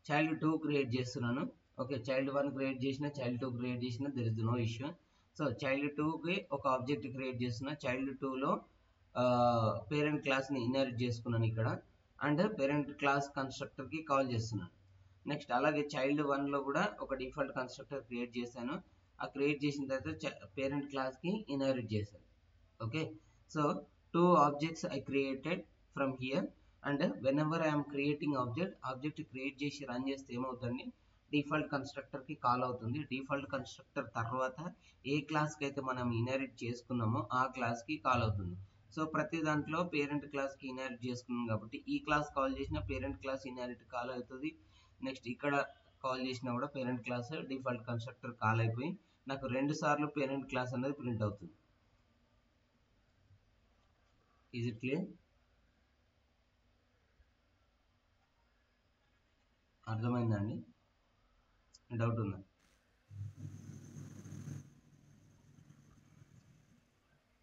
చైల్డ్ 2 క్రియేట్ చేస్తున్నాను. ఓకే, చైల్డ్ 1 క్రియేట్ చేసిన, చైల్డ్ 2 క్రియేట్ చేసిన, there is no issue. So child 2కి ఒక object create చేస్తున్నా, చైల్డ్ 2లో పేరెంట్ క్లాస్ని ఇన్హెరిట్ చేసుకున్నాను ఇక్కడ, అండ్ పేరెంట్ క్లాస్ కన్స్ట్రక్టర్కి కాల్ చేస్తున్నాను. నెక్స్ట్ అలాగే చైల్డ్ 1లో కూడా ఒక డిఫాల్ట్ కన్స్ట్రక్టర్ క్రియేట్ చేశాను. ఆ క్రియేట్ చేసిన తర్వాత పేరెంట్ క్లాస్కి ఇన్హెరిట్ చేశాను. Okay, so 2 objects I created from here, and when ever I'm creating object create చేసి రన్ చేస్తే ఏమవుతుంది, డిఫాల్ట్ కన్స్ట్రక్టర్కి కాల్ అవుతుంది. డిఫాల్ట్ కన్స్ట్రక్టర్ తర్వాత ఏ క్లాస్కి అయితే మనం ఇన్హెరిట్ చేసుకున్నామో ఆ క్లాస్కి కాల్ అవుతుంది. సో ప్రతి దాంట్లో పేరెంట్ క్లాస్కి ఇన్హెరిట్ చేసుకున్నాం కాబట్టి ఈ క్లాస్ కాల్ చేసిన పేరెంట్ క్లాస్ ఇన్హెరిట్ కాల్ అవుతుంది. నెక్స్ట్ ఇక్కడ కాల్ చేసినా కూడా parent class default constructor call అయిపోయి నాకు 2 సార్లు పేరెంట్ క్లాస్ అనేది ప్రింట్ అవుతుంది. Is it clear? అర్థమైందండి? డౌట్ ఉందా?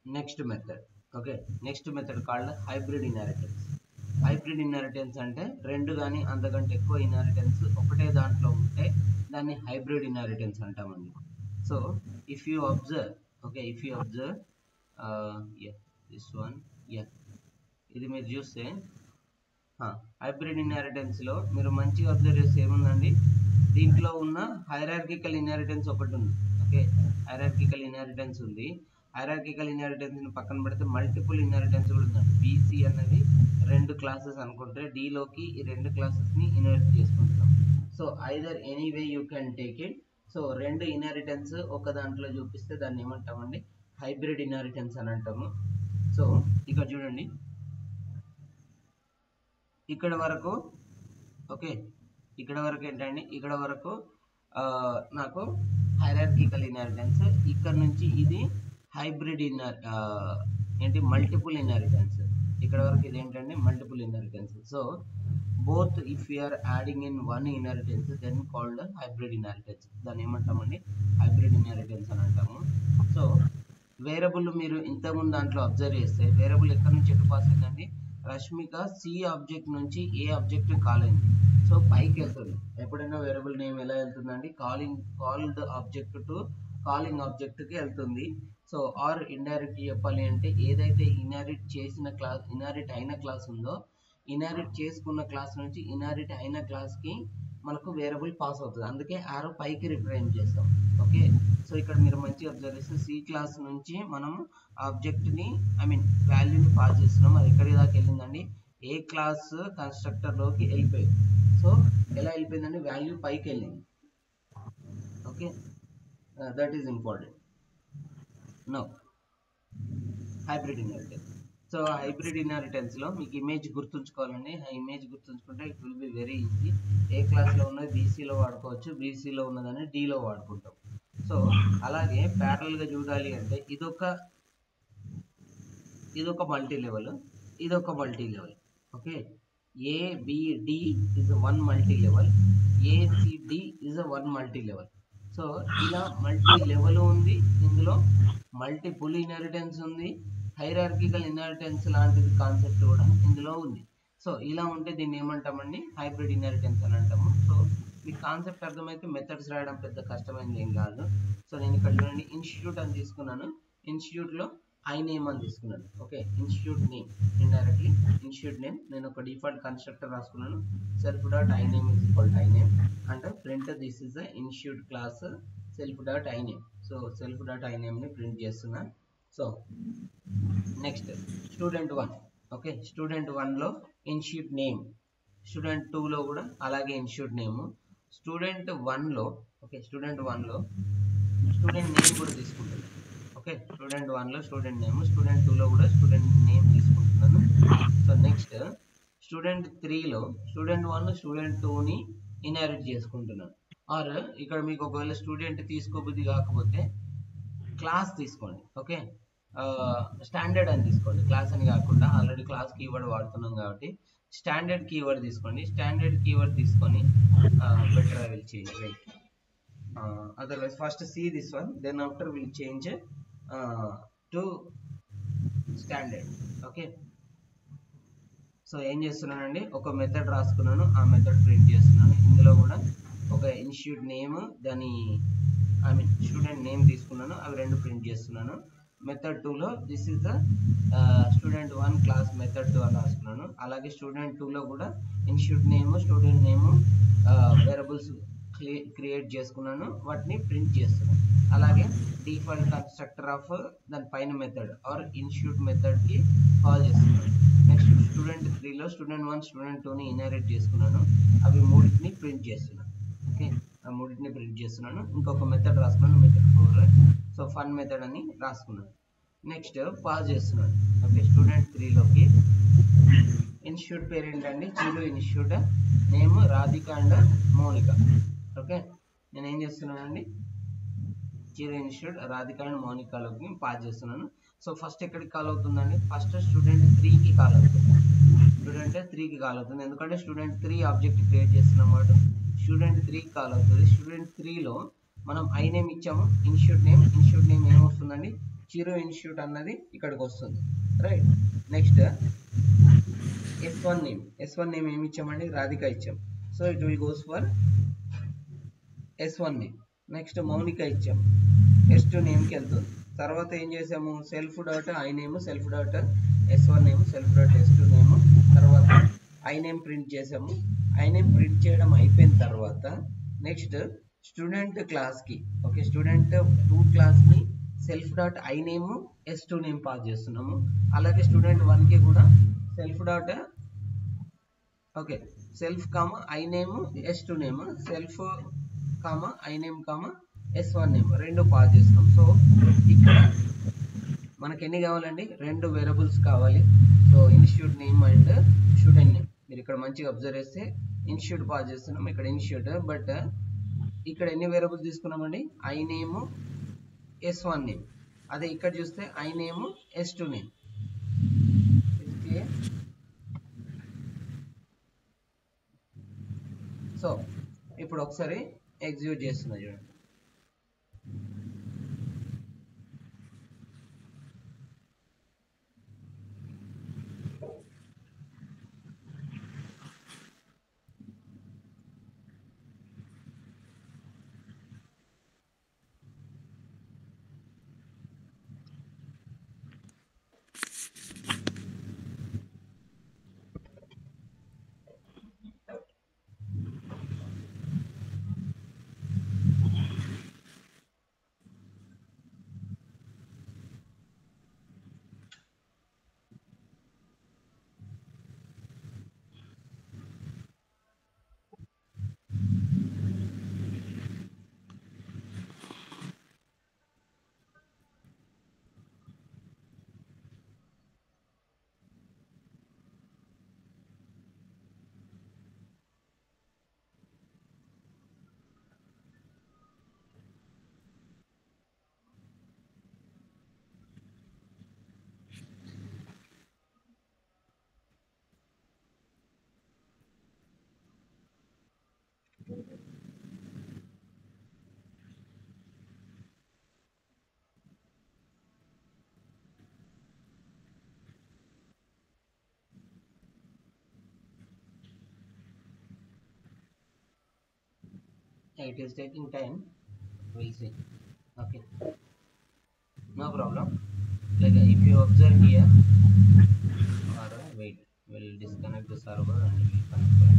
Next method. Okay, next method called hybrid inheritance. Hybrid inheritance అంటే 2 కానీ అంతకంటే ఎక్కువ ఇన్హెరిటెన్స్ ఒకటే దాంట్లో ఉంటే దాన్ని హైబ్రిడ్ ఇన్హెరిటెన్స్ అంటామండి. So if you observe, okay, if you observe this one, ఇది మీరు చూస్తే హైబ్రిడ్ ఇన్హెరిటెన్స్లో మీరు మంచిగా అబ్జర్వ్ చేస్తే ఏముందండి, దీంట్లో ఉన్న హైరార్కికల్ ఇన్హెరిటెన్స్ ఒకటి ఉంది. ఓకే, హైరార్కికల్ ఇన్హెరిటెన్స్ ఉంది. హైరార్కికల్ ఇన్హెరిటెన్స్ని పక్కన పెడితే మల్టిపుల్ ఇన్హెరిటెన్స్ కూడా ఉందండి. బీసీ అనేది 2 క్లాసెస్ అనుకుంటే డీలోకి ఈ 2 క్లాసెస్ని ఇన్హెరిట్ చేసుకుంటున్నాం. So either any way you can take it. So 2 inheritance ఒక దాంట్లో చూపిస్తే దాన్ని ఏమంటామండి, హైబ్రిడ్ ఇన్హెరిటెన్స్ అని అంటాము. సో ఇక్కడ చూడండి, ఇక్కడ వరకు ఓకే, ఇక్కడ వరకు ఏంటండి, ఇక్కడ వరకు నాకు హైరార్కికల్ ఇన్హెరిటెన్స్, ఇక్కడ నుంచి ఇది హైబ్రిడ్ ఏంటి మల్టిపుల్ ఇన్హెరిటెన్స్. ఇక్కడ వరకు ఇది ఏంటండి multiple inheritance. So both if you're adding in 1 inheritance then called hybrid inheritance. దాన్ని ఏమంటామండి, హైబ్రిడ్ ఇన్హెరిటెన్స్ అని అంటాము. సో వేరియబుల్ మీరు ఇంతకుముందు దాంట్లో అబ్జర్వ్ చేస్తే వేరియబుల్ ఎక్కడి నుంచి ఎటు పాస్ అయిందండి, రష్మిక సి ఆబ్జెక్ట్ నుంచి ఏ ఆబ్జెక్ట్ కాల్ అయింది. సో పైకి వెళ్తుంది. ఎప్పుడైనా వేరియబుల్ నేమ్ ఎలా వెళ్తుందండి, కాల్డ్ ఆబ్జెక్ట్ టు కాలింగ్ ఆబ్జెక్ట్కి వెళ్తుంది. సో ఆర్ ఇండైరెక్ట్ చెప్పాలి అంటే ఏదైతే ఇన్హెరిట్ అయిన క్లాస్ ఉందో ఇన్హెరిట్ చేసుకున్న క్లాస్ నుంచి ఇన్హెరిట్ అయిన క్లాస్కి మనకు వేరియబుల్ పాస్ అవుతుంది. అందుకే ఆరో పైకి రిప్రజెంట్ చేస్తాం. ఓకే, సో ఇక్కడ మీరు మంచిగా అబ్జర్వ్ చేస్తే సి క్లాస్ నుంచి మనం ఆబ్జెక్ట్ని వాల్యూని పాస్ చేస్తున్నాం. అది ఎక్కడి దాకా వెళ్ళిందండి, ఏ క్లాస్ కన్స్ట్రక్టర్లోకి వెళ్ళిపోయింది. సో ఎలా వెళ్ళిపోయిందండి, వాల్యూ పైకి వెళ్ళింది. Okay, that is important. No hybrid inheritance. So hybrid ఇన్హెరిటెన్స్లో మీకు ఇమేజ్ గుర్తుంచుకోవాలండి. ఆ ఇమేజ్ గుర్తుంచుకుంటే it will be very easy. A క్లాస్లో ఉన్నది బీసీలో వాడుకోవచ్చు, బీసీలో ఉన్నదని డీలో వాడుకుంటాం. సో అలాగే ప్యారల్గా చూడాలి అంటే ఇదొక మల్టీ లెవెల్, ఇదొక multi level. Okay, ABD is 1 multi level, ACD is 1 multi level. So ఇలా మల్టీ లెవెల్ ఉంది, ఇందులో మల్టిపుల్ ఇన్హెరిటెన్స్ ఉంది, హైరార్కికల్ ఇన్హెరిటెన్స్ లాంటిది కాన్సెప్ట్ కూడా ఇందులో ఉంది. సో ఇలా ఉంటే దీన్ని ఏమంటామండి, హైబ్రిడ్ ఇన్హెరిటెన్స్ అని అంటాము. సో మీకు కాన్సెప్ట్ అర్థమైతే మెథడ్స్ రాయడం పెద్ద కష్టమైనది ఏం కాదు. సో నేను ఇక్కడ చూడండి ఇన్స్టిట్యూట్ అని తీసుకున్నాను, ఇన్స్టిట్యూట్లో ఐ నేమ్ అని తీసుకున్నాను. Okay, institute name indirectly institute name నేను ఒక డిఫాల్ట్ కన్స్ట్రక్టర్ రాసుకున్నాను, self dot I name is equal to I name అంటే print this is the institute class self dot I name. So self dot I నేమ్ని ప్రింట్ చేస్తున్నా. So next student 1. Okay, student 1లో institute name, student 2లో కూడా అలాగే institute name, student 1లో okay student 1లో స్టూడెంట్ నేమ్ కూడా తీసుకుంటున్నాను. ఓకే, స్టూడెంట్ 1లో స్టూడెంట్ నేమ్, స్టూడెంట్ 2లో కూడా స్టూడెంట్ నేమ్ తీసుకుంటున్నాను. సో నెక్స్ట్ స్టూడెంట్ 3లో స్టూడెంట్ 1 స్టూడెంట్ 2ని ఇన్హెరిట్ చేసుకుంటున్నాను. ఆర్ ఇక్కడ మీకు ఒకవేళ స్టూడెంట్ తీసుకోబుద్ధి కాకపోతే క్లాస్ తీసుకోండి. ఓకే, స్టాండర్డ్ అని తీసుకోండి, క్లాస్ అని కాకుండా. ఆల్రెడీ క్లాస్ కీవర్డ్ వాడుతున్నాం కాబట్టి స్టాండర్డ్ కీవర్డ్ తీసుకోండి. స్టాండర్డ్ కీవర్డ్ తీసుకొని better I will change right. Otherwise first see this one, then after we'll change to standard. Okay, so ఏం చేస్తున్నానండి, ఒక మెథడ్ రాసుకున్నాను, ఆ మెథడ్ ప్రింట్ చేస్తున్నాను. ఇందులో కూడా ఒక ఇన్స్టిట్యూట్ నేమ్, దాని ఐ మీన్ స్టూడెంట్ నేమ్ తీసుకున్నాను, అవి రెండు ప్రింట్ చేస్తున్నాను. మెథడ్ 2లో this is the student 1 class method 2 అని రాసుకున్నాను. అలాగే స్టూడెంట్ 2లో కూడా institute name, student name variables create చేసుకున్నాను, వాటిని ప్రింట్ చేస్తున్నాను. అలాగే డిఫాల్ట్ కన్స్ట్రక్టర్ ఆఫ్ దాని పైన మెథడ్ ఆర్ ఇన్స్టిట్యూట్ మెథడ్కి కాల్ చేస్తున్నాను. నెక్స్ట్ స్టూడెంట్ 3లో స్టూడెంట్ 1 స్టూడెంట్ 2ని ఇన్హెరిట్ చేసుకున్నాను, అవి మూడింటిని ప్రింట్ చేస్తున్నాను. ఓకే, ఆ మూడింటిని ప్రింట్ చేస్తున్నాను. ఇంకొక మెథడ్ రాసుకున్నాను, మెథడ్ 4. సో ఫన్ మెథడ్ అని రాసుకున్నాను. నెక్స్ట్ పాస్ చేస్తున్నాను. ఓకే, స్టూడెంట్ 3లోకి ఇన్స్టిట్యూట్ పేరు ఏంటండి, Chiru institute, name Radhika and Mounika. Okay, నేను ఏం చేస్తున్నానండి, చిరు ఇన్స్టిట్యూట్ రాధిక అండ్ మౌనికలోకి పాస్ చేస్తున్నాను. సో ఫస్ట్ ఎక్కడికి కాల్ అవుతుందండి, ఫస్ట్ స్టూడెంట్ 3కి కాల్ అవుతుంది. స్టూడెంట్ 3కి కాల్ అవుతుంది, ఎందుకంటే స్టూడెంట్ 3 ఆబ్జెక్ట్ క్రియేట్ చేస్తున్నాం కాబట్టి స్టూడెంట్ 3కి కాల్ అవుతుంది. స్టూడెంట్ 3లో మనం ఐ నేమ్ ఇచ్చాము, ఇన్స్టిట్యూట్ నేమ్ ఏమొస్తుందండి, చిరు ఇన్స్టిట్యూట్ అన్నది ఇక్కడికి వస్తుంది రైట్. నెక్స్ట్ S1 నేమ్ ఏమి ఇచ్చామండి, రాధిక ఇచ్చాం. So it will goes for S1 name. Next Mounika ఇచ్చాము, S2 నేమ్కి వెళ్తుంది. తర్వాత ఏం చేసాము, self dot I name, self dot S1 name, self dot S2 name, తర్వాత ఐ నేమ్ ప్రింట్ చేసాము. ఐ నేమ్ ప్రింట్ చేయడం అయిపోయిన తర్వాత నెక్స్ట్ స్టూడెంట్ క్లాస్కి ఓకే స్టూడెంట్ 2 క్లాస్కి self dot I name S2 name pass చేస్తున్నాము. అలాగే స్టూడెంట్ 1కి కూడా self dot okay self comma I name S2 name, self comma I name comma S1 name రెండు పాస్ చేస్తాం. సో ఇక్కడ మనకి ఎన్ని కావాలండి, 2 వేరియబుల్స్ కావాలి. So institute name and student name. మీరు ఇక్కడ మంచిగా అబ్జర్వ్ చేస్తే ఇన్స్టిట్యూట్ పాస్ చేస్తున్నాం, ఇక్కడ ఇన్స్టిట్యూట్, బట్ ఇక్కడ ఎన్ని వేరియబుల్స్ తీసుకున్నామండి, ఐ నేమ్ S1 నేమ్. అదే ఇక్కడ చూస్తే I name S2 name. So ఇప్పుడు ఒకసారి ఎగ్జిక్యూట్ చేస్తున్నా చూడండి. It is taking time. We'll see. Okay, no problem. Like if you observe here, or wait, we'll disconnect the server and we'll connect back.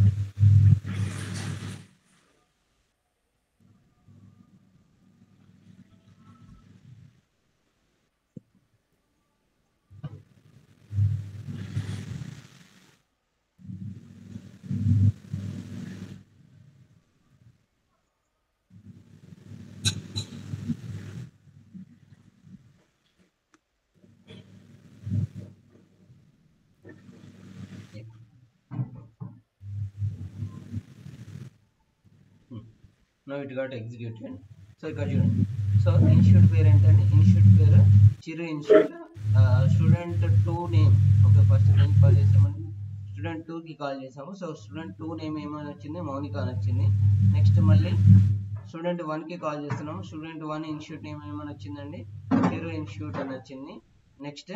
Yeah. Now it got executed. So ఇక్కడ చూడండి. So institute పేరు ఏంటంటే institute పేరు Chiru institute. Student 2 name. Okay, first దేనికి call చేసామండి, student 2కి call చేసాము. So student 2 name ఏమని వచ్చింది, మౌనిక అని వచ్చింది. నెక్స్ట్ మళ్ళీ స్టూడెంట్ 1కి కాల్ చేస్తున్నాము. స్టూడెంట్ 1 ఇన్స్టిట్యూట్ నేమ్ ఏమని వచ్చిందండి, చిరు ఇన్స్టిట్యూట్ అని వచ్చింది. నెక్స్ట్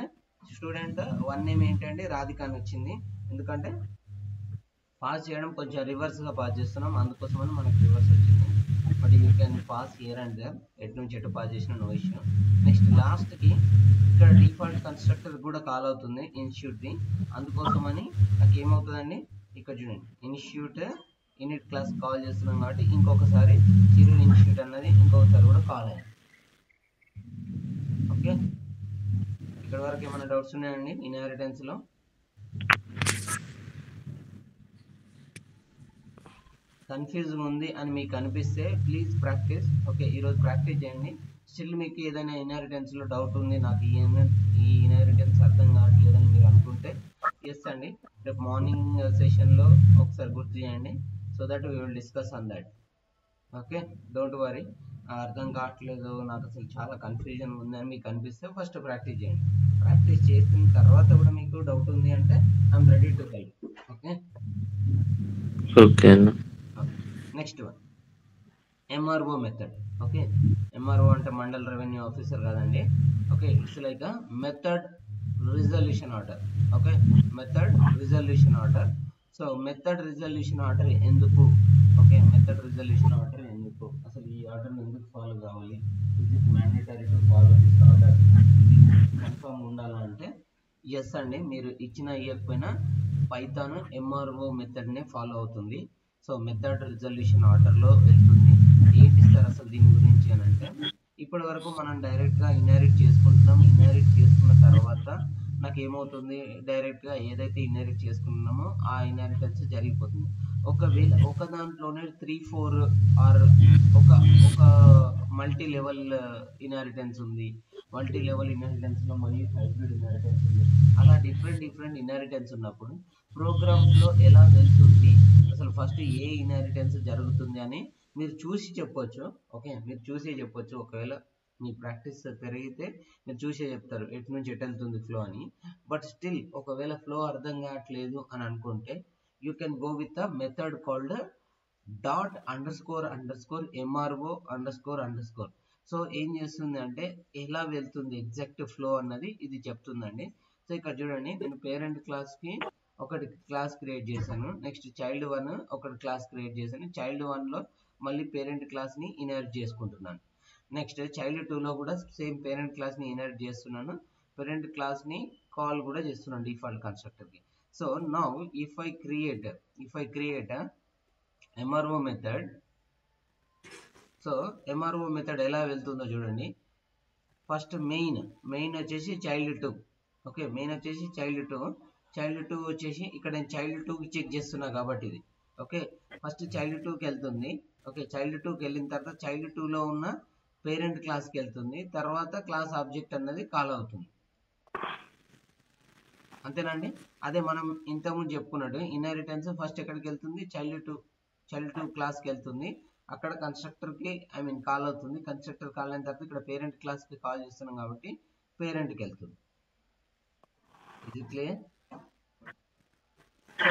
స్టూడెంట్ 1 నేమ్ ఏంటంటే రాధిక అని వచ్చింది. ఎందుకంటే పాస్ చేయడం కొంచెం రివర్స్గా పాస్ చేస్తున్నాం, అందుకోసమని మనకు రివర్స్ వచ్చింది. But you can pass here and there, ఎటు నుంచి ఎటు పాస్ చేసిన నో ఇష్యూ. నెక్స్ట్ లాస్ట్కి ఇక్కడ డిఫాల్ట్ కన్స్ట్రక్టర్ కూడా కాల్ అవుతుంది ఇన్స్టిట్యూట్ది, అందుకోసమని నాకు ఏమవుతుందండి, ఇక్కడ చూడండి ఇన్స్టిట్యూట్ యూనిట్ క్లాస్ కాల్ చేస్తున్నాం కాబట్టి ఇంకొకసారి చిరు ఇన్స్టిట్యూట్ అన్నది ఇంకొకసారి కూడా కాల్ అయ్యింది. ఓకే, ఇక్కడ వరకు ఏమైనా డౌట్స్ ఉన్నాయండి ఇన్హెరిటెన్స్లో? కన్ఫ్యూజ్గా ఉంది అని మీకు అనిపిస్తే ప్లీజ్ ప్రాక్టీస్. ఓకే, ఈరోజు ప్రాక్టీస్ చేయండి. స్టిల్ మీకు ఏదైనా ఇన్హెరిటెన్స్లో డౌట్ ఉంది, నాకు ఈ ఇన్హెరిటెన్స్ అర్థం కావట్లేదని మీరు అనుకుంటే ఎస్ అండి, రేపు మార్నింగ్ సెషన్లో ఒకసారి గుర్తు చేయండి. So that we will discuss on that. Okay, don't worry. అర్థం కావట్లేదు, నాకు అసలు చాలా కన్ఫ్యూజన్ ఉంది అని మీకు అనిపిస్తే ఫస్ట్ ప్రాక్టీస్ చేయండి. ప్రాక్టీస్ చేసిన తర్వాత కూడా మీకు డౌట్ ఉంది అంటే I'm ready to help. Okay, okay అన్న. Next one MRO method. Okay, MRO అంటే మండల్ రెవెన్యూ ఆఫీసర్ కాదండి. Okay, it's like method resolution order. Okay, method resolution order. So method resolution order ఎందుకు, ఓకే మెథడ్ రిజల్యూషన్ ఆర్డర్ ఎందుకు, అసలు ఈ order ఎందుకు follow కావాలి, is it mandatory to follow this order, confirm ఉండాలంటే yes అండి, మీరు ఇచ్చిన ఇవ్వకపోయినా పైథాన్ ఎంఆర్ఓ మెథడ్నే ఫాలో అవుతుంది. సో మెథడ్ రిజల్యూషన్ ఆర్డర్లో వెళ్తుంది. ఏంటి సార్ అసలు దీని గురించి అని అంటే, ఇప్పటి వరకు మనం డైరెక్ట్గా ఇన్హెరిట్ చేసుకుంటున్నాం. ఇన్హెరిట్ చేసుకున్న తర్వాత నాకు ఏమవుతుంది, డైరెక్ట్గా ఏదైతే ఇన్హెరిట్ చేసుకున్నామో ఆ ఇన్హెరిటెన్స్ జరిగిపోతుంది. ఒకవేళ ఒక దాంట్లోనే 3-4 ఆర్ ఒక మల్టీ లెవెల్ ఇన్హెరిటెన్స్ ఉంది, మల్టీ లెవెల్ ఇన్హెరిటెన్స్లో మరియు హైబ్రిడ్ ఇన్హెరిటెన్స్ ఉంది. అలా డిఫరెంట్ ఇన్హెరిటెన్స్ ఉన్నప్పుడు ప్రోగ్రామ్స్లో ఎలా వెళ్తుంది, అసలు ఫస్ట్ ఏ ఇన్హెరిటెన్స్ జరుగుతుంది అని మీరు చూసి చెప్పొచ్చు. ఓకే, మీరు చూసే చెప్పొచ్చు. ఒకవేళ మీ ప్రాక్టీస్ పెరిగితే మీరు చూసే చెప్తారు ఎటు నుంచి ఎటు వెళ్తుంది ఫ్లో అని. బట్ స్టిల్ ఒకవేళ ఫ్లో అర్థం కావట్లేదు అని అనుకుంటే you can go with a method called ._MRO__. So ఏం చేస్తుంది అంటే ఎలా వెళ్తుంది ఎగ్జాక్ట్ ఫ్లో అన్నది ఇది చెప్తుందండి. సో ఇక్కడ చూడండి, నేను పేరెంట్ క్లాస్కి ఒకటి క్లాస్ క్రియేట్ చేశాను. నెక్స్ట్ చైల్డ్ 1 ఒకటి క్లాస్ క్రియేట్ చేశాను. చైల్డ్ 1లో మళ్ళీ పేరెంట్ క్లాస్ని ఇన్హెరిట్ చేసుకుంటున్నాను. నెక్స్ట్ చైల్డ్ 2లో కూడా సేమ్ పేరెంట్ క్లాస్ని ఇన్హెరిట్ చేస్తున్నాను. పేరెంట్ క్లాస్ని కాల్ కూడా చేస్తున్నాను డిఫాల్ట్ కన్స్ట్రక్టర్కి. So now if I create MRO method. So MRO method ఎలా వెళ్తుందో చూడండి. ఫస్ట్ మెయిన్ వచ్చేసి చైల్డ్ 2. ఓకే, మెయిన్ వచ్చేసి చైల్డ్ 2 వచ్చేసి ఇక్కడ నేను చైల్డ్ 2కి చెక్ చేస్తున్నా కాబట్టి ఇది. ఓకే, ఫస్ట్ చైల్డ్ 2కి వెళ్తుంది. ఓకే, చైల్డ్ 2కి వెళ్ళిన తర్వాత చైల్డ్ 2లో ఉన్న పేరెంట్ క్లాస్కి వెళ్తుంది. తర్వాత క్లాస్ ఆబ్జెక్ట్ అన్నది కాల్ అవుతుంది. అంతేనండి. అదే మనం ఇంతకుముందు చెప్పుకున్నట్టు ఇన్హెరిటెన్స్ ఫస్ట్ ఎక్కడికి వెళ్తుంది, చైల్డ్ 2 క్లాస్కి వెళ్తుంది. అక్కడ కన్స్ట్రక్టర్కి కాల్ అవుతుంది. కన్స్ట్రక్టర్ కాల్ అయిన తర్వాత ఇక్కడ పేరెంట్ క్లాస్కి కాల్ చేస్తున్నాం కాబట్టి పేరెంట్కి వెళ్తుంది. ఇది క్లియర్?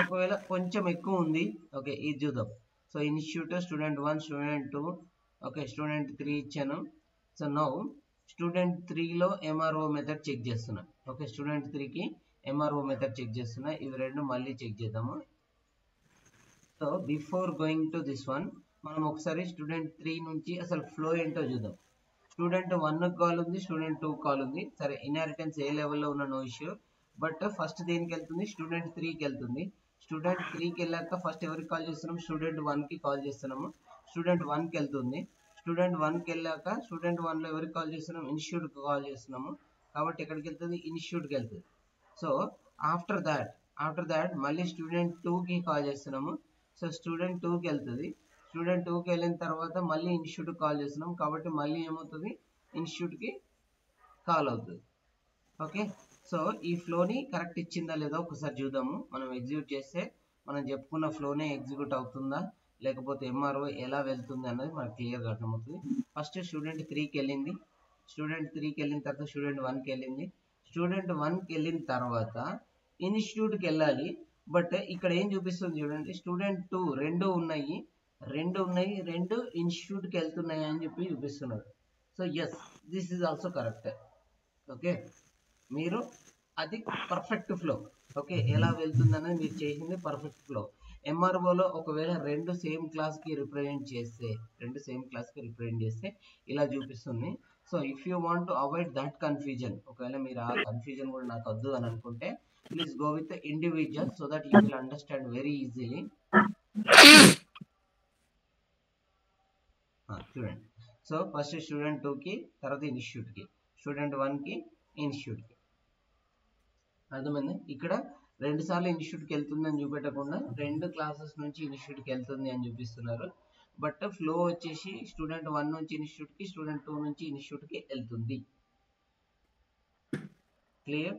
ఒకవేళ కొంచెం ఎక్కువ ఉంది, ఓకే ఇది చూద్దాం. So institute student 1, student 2, okay student 3 ఇచ్చాను. సో నౌ స్టూడెంట్ 3లో MRO మెథడ్ చెక్ చేస్తున్నా. ఓకే, స్టూడెంట్ 3కి MRO మెథడ్ చెక్ చేస్తున్నా. ఇవి రెండు మళ్ళీ చెక్ చేద్దాము. So before going to this one, మనం ఒకసారి స్టూడెంట్ 3 నుంచి అసలు ఫ్లో ఏంటో చూద్దాం. స్టూడెంట్ 1 కాల్ ఉంది, స్టూడెంట్ 2 కాల్ ఉంది. సరే ఇన్హెరిటెన్స్ ఏ లెవెల్లో ఉన్న నో ఇష్యూ. బట్ ఫస్ట్ దేనికి వెళ్తుంది? స్టూడెంట్ 3కి వెళ్తుంది. స్టూడెంట్ 3కి వెళ్ళాక ఫస్ట్ ఎవరికి కాల్ చేస్తున్నాం? స్టూడెంట్ 1కి కాల్ చేస్తున్నాము. స్టూడెంట్ 1కి వెళ్తుంది. స్టూడెంట్ 1కి వెళ్ళాక స్టూడెంట్ 1లో ఎవరికి కాల్ చేస్తున్నాం? ఇన్స్టిట్యూట్కి కాల్ చేస్తున్నాము. కాబట్టి ఎక్కడికి వెళ్తుంది? ఇన్స్టిట్యూట్కి వెళ్తుంది. సో ఆఫ్టర్ దాట్ మళ్ళీ స్టూడెంట్ 2కి కాల్ చేస్తున్నాము. సో స్టూడెంట్ 2కి వెళ్తుంది. స్టూడెంట్ 2కి వెళ్ళిన తర్వాత మళ్ళీ ఇన్స్టిట్యూట్కి కాల్ చేస్తున్నాం. కాబట్టి మళ్ళీ ఏమవుతుంది? ఇన్స్టిట్యూట్కి కాల్ అవుతుంది. ఓకే, సో ఈ ఫ్లోని కరెక్ట్ ఇచ్చిందా లేదా ఒకసారి చూద్దాము. మనం ఎగ్జిక్యూట్ చేస్తే మనం చెప్పుకున్న ఫ్లోనే ఎగ్జిక్యూట్ అవుతుందా లేకపోతే ఎంఆర్ఓ ఎలా వెళ్తుంది అన్నది మనకు క్లియర్గా అర్థమవుతుంది. ఫస్ట్ స్టూడెంట్ 3కి వెళ్ళింది. స్టూడెంట్ 3కి వెళ్ళిన తర్వాత స్టూడెంట్ 1కి వెళ్ళింది. స్టూడెంట్ 1కి వెళ్ళిన తర్వాత ఇన్స్టిట్యూట్కి వెళ్ళాలి. బట్ ఇక్కడ ఏం చూపిస్తుంది చూడండి, స్టూడెంట్ 2 రెండు ఉన్నాయి, రెండు ఇన్స్టిట్యూట్కి వెళ్తున్నాయి అని చెప్పి చూపిస్తున్నారు. So yes, this is also correct. Okay, మీరు అది పర్ఫెక్ట్ ఫ్లో. ఓకే, ఎలా వెళ్తుంది అనేది మీరు చేసింది పర్ఫెక్ట్ ఫ్లో. ఎంఆర్ఓలో ఒకవేళ రెండు సేమ్ క్లాస్కి రిప్రజెంట్ చేస్తే ఇలా చూపిస్తుంది. So if you want to avoid that confusion, ఒకవేళ మీరు ఆ కన్ఫ్యూజన్ కూడా నాకు వద్దు అని అనుకుంటే please go with individual so that you will understand very easily. చూడండి, సో ఫస్ట్ స్టూడెంట్ 2కి, తర్వాత ఇన్స్టిట్యూట్కి, స్టూడెంట్ 1కి, ఇన్స్టిట్యూట్కి. అర్థమైంది? ఇక్కడ రెండు సార్లు ఇన్స్టిట్యూట్కి వెళ్తుంది అని చూపెట్టకుండా రెండు క్లాసెస్ నుంచి ఇన్స్టిట్యూట్కి వెళ్తుంది అని చూపిస్తున్నారు. బట్ ఫ్లో వచ్చేసి స్టూడెంట్ 1 నుంచి ఇన్స్టిట్యూట్కి, స్టూడెంట్ 2 నుంచి ఇన్స్టిట్యూట్కి వెళ్తుంది. క్లియర్?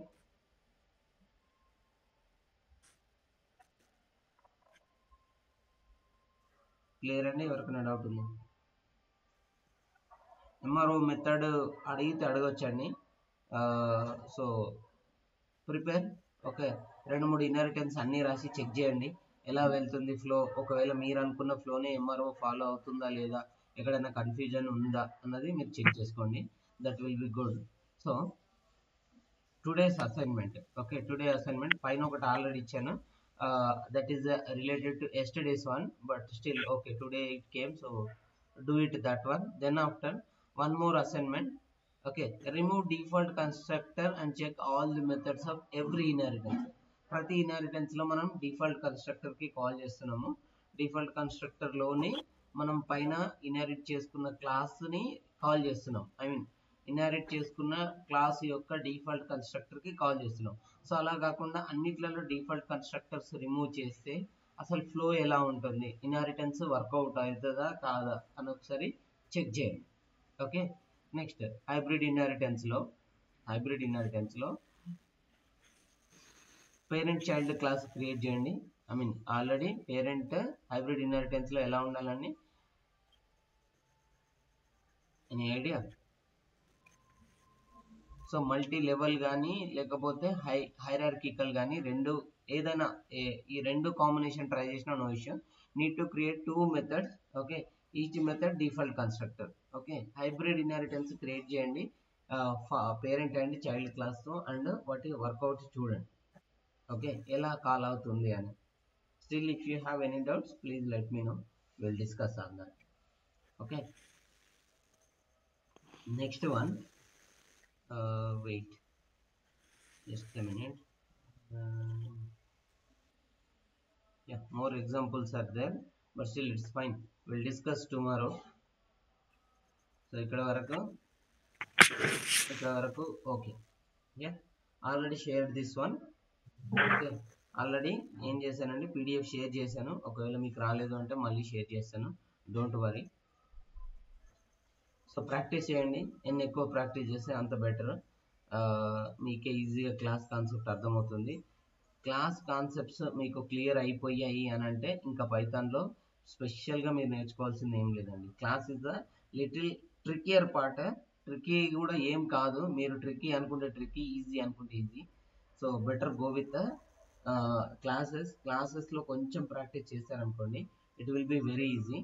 క్లియర్ అండి? ఎవరికైనా డౌట్ ఉంది? ఎంఆర్ఓ మెథడ్ అడిగితే అడగొచ్చండి. So prepare. ఓకే, 2-3 ఇన్హెరిటెన్స్ అన్నీ రాసి చెక్ చేయండి ఎలా వెళ్తుంది ఫ్లో. ఒకవేళ మీరు అనుకున్న ఫ్లోనే ఎంఆర్ఓ ఫాలో అవుతుందా లేదా, ఎక్కడైనా కన్ఫ్యూజన్ ఉందా అన్నది మీరు చెక్ చేసుకోండి. That will be good. So today's assignment. Okay, today assignment పైన ఒకటి ఆల్రెడీ ఇచ్చాను. That is related to yesterday's one, but still okay today it came, so do it that one. Then after one more assignment. Okay, remove default constructor and check all the methods of every inheritance. ప్రతి inheritance లో మనం default constructor కి call చేస్తున్నాము. Default constructor లోని మనం పైన inherit చేసుకున్న class ని కాల్ చేస్తున్నాం. ఐ మీన్ ఇన్హెరిట్ చేసుకున్న క్లాస్ యొక్క డిఫాల్ట్ కన్స్ట్రక్టర్ కి కాల్ చేస్తున్నాం. సో అలా కాకుండా అన్నిట్లలో డిఫాల్ట్ కన్స్ట్రక్టర్స్ రిమూవ్ చేస్తే అసలు ఫ్లో ఎలా ఉంటుంది, ఇన్హెరిటెన్స్ వర్కౌట్ అవుతుందా కాదా అని ఒకసారి చెక్ చేయండి. ఓకే, నెక్స్ట్ హైబ్రిడ్ ఇన్హెరిటెన్స్ లో పేరెంట్ చైల్డ్ క్లాస్ క్రియేట్ చేయండి. I mean already parent hybrid inheritance లో ఎలా ఉండాలని any idea? So multi level కానీ లేకపోతే హైరార్కికల్ కానీ రెండు ఏదైనా ఈ రెండు కాంబినేషన్ ట్రై చేసిన no issue. Need to create 2 methods. Okay, each method default constructor. Okay, hybrid inheritance create చేయండి పేరెంట్ అండ్ చైల్డ్ క్లాస్తో, అండ్ వాటి వర్కౌట్ చూడండి. ఓకే, ఎలా కాల్ అవుతుంది అని. Still if you have any doubts please let me know, will discuss on that. Okay, next one. Wait just a minute. Yeah, more examples are there, but still it's fine, we'll discuss tomorrow. So ఇక్కడ వరకు okay. Yeah, already shared this one. Okay, already ఏం చేశానండి, PDF share చేశాను. ఒకవేళ మీకు రాలేదు అంటే మళ్ళీ షేర్ చేస్తాను, డోంట్ వరీ. సో ప్రాక్టీస్ చేయండి, ఎన్ని ఎక్కువ ప్రాక్టీస్ చేస్తే అంత బెటర్. మీకే ఈజీగా క్లాస్ కాన్సెప్ట్ అర్థమవుతుంది. క్లాస్ కాన్సెప్ట్స్ మీకు క్లియర్ అయిపోయాయి అని అంటే ఇంకా పైథాన్లో స్పెషల్గా మీరు నేర్చుకోవాల్సింది ఏం లేదండి. Class is the little trickier part. Tricky కూడా ఏం కాదు, మీరు ట్రికీ అనుకుంటే ట్రికీ, ఈజీ అనుకుంటే easy. So better go with క్లాసెస్లో కొంచెం ప్రాక్టీస్ చేశారనుకోండి, it will be very easy.